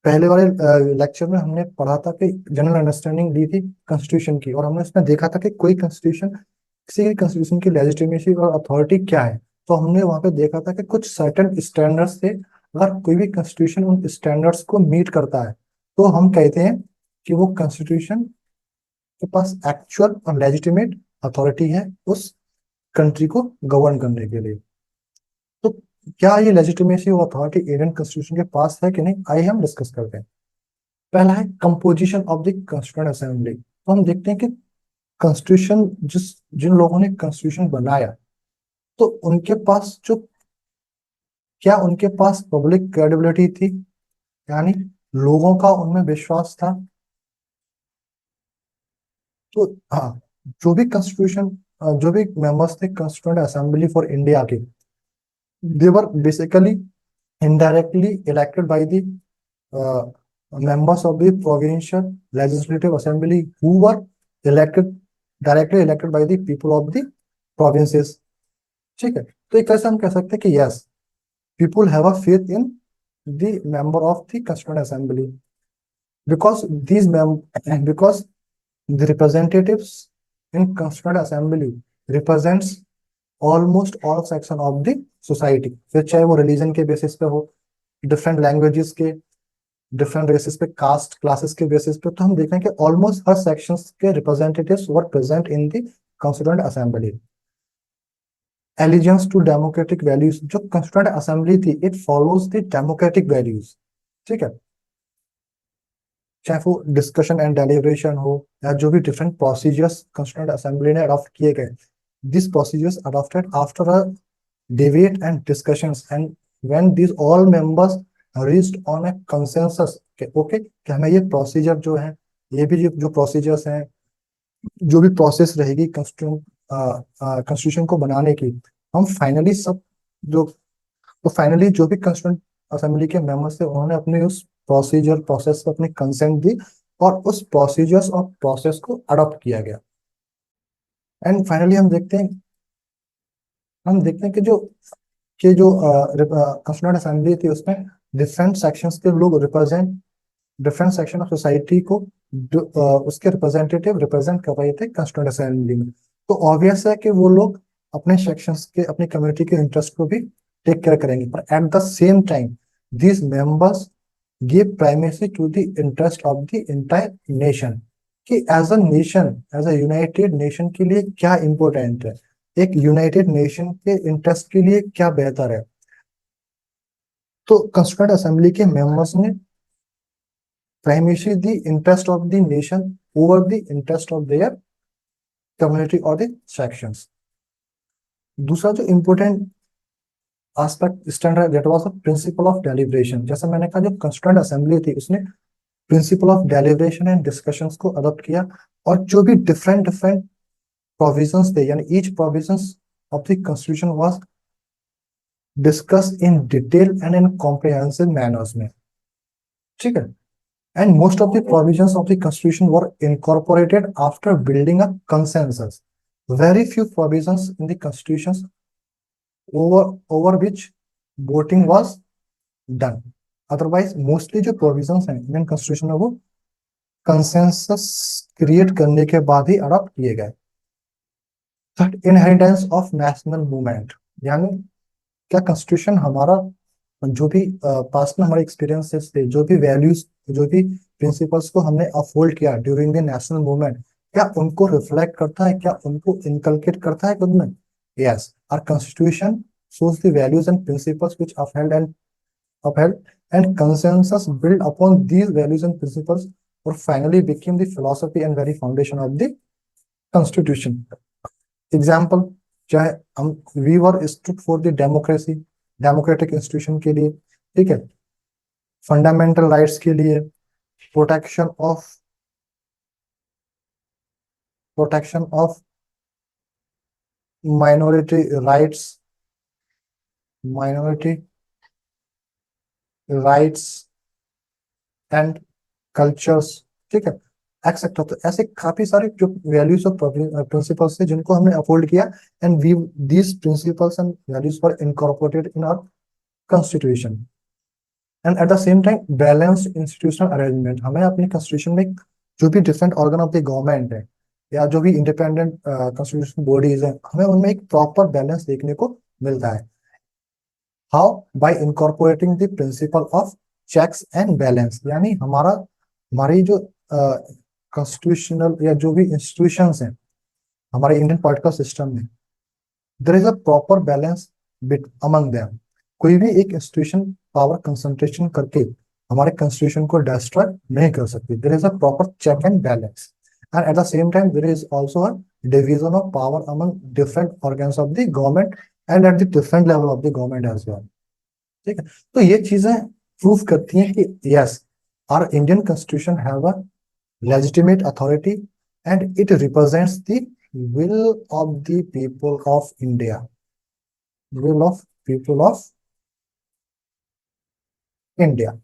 पहले वाले लेक्चर में हमने पढ़ा था कि जनरल अंडरस्टैंडिंग दी थी कॉन्स्टिट्यूशन की, और हमने इसमें देखा था कि कोई कॉन्स्टिट्यूशन, किसी भी कॉन्स्टिट्यूशन की लेजिटिमेसी और अथॉरिटी क्या है। तो हमने वहां पे देखा था कि कुछ सर्टेन स्टैंडर्ड्स थे, अगर कोई भी कॉन्स्टिट्यूशन उन स्टैंडर्ड्स को मीट करता है तो हम कहते हैं कि वो कॉन्स्टिट्यूशन के पास एक्चुअल और लेजिटिमेट अथॉरिटी है उस कंट्री को गवर्न करने के लिए। तो क्या ये लेजिटिमेसी और अथॉरिटी इंडियन कॉन्स्टिट्यूशन के पास है कि नहीं, आइए हम डिस्कस करते हैं। पहला है composition of the constituent assembly. तो हम देखते हैं कि कॉन्स्टिट्यूशन, जिन लोगों ने कॉन्स्टिट्यूशन बनाया, तो उनके पास जो, क्या उनके पास पब्लिक क्रेडिबिलिटी थी, यानी लोगों का उनमें विश्वास था। तो हाँ, जो भी कॉन्स्टिट्यूशन, जो भी मेंबर्स थे कॉन्स्टिट्यूएंट असेंबली फॉर इंडिया के, they were basically indirectly elected by the uh, members of the provincial legislative assembly who were elected directly elected by the people of the provinces। ठीक है, तो एक तरह से हम कह सकते हैं कि yes, people have a faith in the member of the constituent assembly because these because the representatives in constituent assembly represents almost all section of the society, फिर चाहे वो रिलीजन के बेसिस पे हो, डिफरेंट लैंग्वेजेस के, डिफरेंट रेसेस पे, कास्ट क्लासेस के बेसिस पे। तो हम देख रहे हैं कि ऑलमोस्ट हर सेक्शंस के representatives were present in the constituent assembly. Allegiance to democratic values, जो कॉन्स्टिट्यूएंट असेंबली थी it follows the democratic values. ठीक है, चाहे वो डिस्कशन एंड डेलिब्रेशन हो या जो भी डिफरेंट प्रोसीजर्स कॉन्स्टिट्यूएंट असेंबली ने अडॉप्ट किए गए, this procedures adopted after a debate and discussions, and when these all members reached on A consensus, okay, कि हमें ये प्रोसीजर जो है, ये भी जो प्रोसीजर्स हैं, जो भी प्रोसेस रहेगी कॉन्स्टिट्यूशन को बनाने की, हम फाइनली सब जो तो फाइनली जो भी कंस्टिट्यूंट असेंबली के मेंबर्स थे उन्होंने अपने उस प्रोसेस को अपनी कंसेंट दी, और उस प्रोसीजर्स और प्रोसेस को अडॉप्ट किया गया। एंड फाइनली हम देखते हैं कि जो कंस्टिट्यूंट असेंबली थी उसमें डिफरेंट सेक्शंस के लोग represent, different section of society को उसके रिप्रेजेंटेटिव रिप्रेजेंट कर रहे थे कंस्टिट्यूंट असेंबली में। तो ऑब्वियस है कि वो लोग अपने सेक्शंस के, अपनी कम्युनिटी के इंटरेस्ट को भी टेक केयर करेंगे, पर eight the same time these members give primacy to the interest of the entire nation, कि as a nation, as a united nation के लिए क्या इंपॉर्टेंट है, एक यूनाइटेड नेशन के इंटरेस्ट के लिए क्या बेहतर है। तो कंस्टिट्यूंट असेंबली के मेंबर्स ने primacy the interest of the nation over the interest of their community और द सेक्शंस। दूसरा जो important aspect standard, that was the principle of deliberation. जैसे मैंने कहा, जो कंस्टिट्यूंट असेंबली थी उसने principle of deliberation and discussions को अडॉप्ट किया, और जो भी डिफरेंट डिफरेंट प्रोविजंस थे, यानी each provisions of the constitution was discuss in detail and in comprehensive manners में, ठीक है। And most of the provisions of the constitution were incorporated after building a consensus. Very few provisions in the constitution over which voting was done, otherwise mostly जो प्रोविजंस हैं इंडियन कॉन्स्टिट्यूशन में वो कंसेंसस क्रिएट करने के बाद ही अडॉप्ट किए गए। Third, inheritance of national movement, यानी क्या कॉन्स्टिट्यूशन हमारा जो भी पास्ट में हमारे एक्सपीरियंसेस थे, जो भी वैल्यूज, जो भी प्रिंसिपल्स को हमने अपहोल्ड किया ड्यूरिंग द नेशनल मूवमेंट, क्या उनको रिफ्लेक्ट करता है, क्या उनको इनकलकेट करता है खुद में? Yes, our constitution shows the values and principles which upheld and consensus built upon these values and principles, or finally became the philosophy and very foundation of the constitution. Example, चाहे हम we were stood for the democracy, democratic institution के लिए, ठीक है, फंडामेंटल राइट्स के लिए, protection of minority rights, minority rights and cultures, ठीक है, एक्सेट्रा। तो ऐसे काफी सारे जो वैल्यूज और प्रिंसिपल्स थे जिनको हमने अपहोल्ड किया, and we these principles and values were incorporated in our constitution. And at the same time balanced institutional arrangement, हमें अपने कॉन्स्टिट्यूशन में जो भी different organ of the government है या जो भी इंडिपेंडेंट कॉन्स्टिट्यूशन बॉडीज हैं, हमें उनमें एक प्रॉपर बैलेंस देखने को मिलता है। How? By incorporating the principle of checks and balance, यानी हमारी जो कॉन्स्टिट्यूशनल या जो भी इंस्टीट्यूशंस हैं हमारे इंडियन पॉलिटिकल सिस्टम में, there is a proper balance bit among them. कोई भी एक इंस्टीट्यूशन पावर कंसंट्रेशन करके हमारे कॉन्स्टिट्यूशन को डिस्ट्रॉय नहीं कर सकती। There is a proper check and balance, and at the same time there is also a division of power among different organs of the government and at the different level of the government as well, ठीक है। तो ये चीजें प्रूव करती हैं कि yes, our Indian constitution have a legitimate authority and it represents the will of the people of India, will of people of India,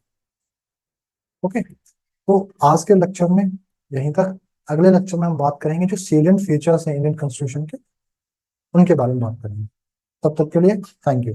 okay. तो आज के लेक्चर में यहीं तक, अगले लेक्चर में हम बात करेंगे जो सेलिएंट फीचर्स हैं इंडियन कॉन्स्टिट्यूशन के, उनके बारे में बात करेंगे। तब तक के लिए थैंक यू।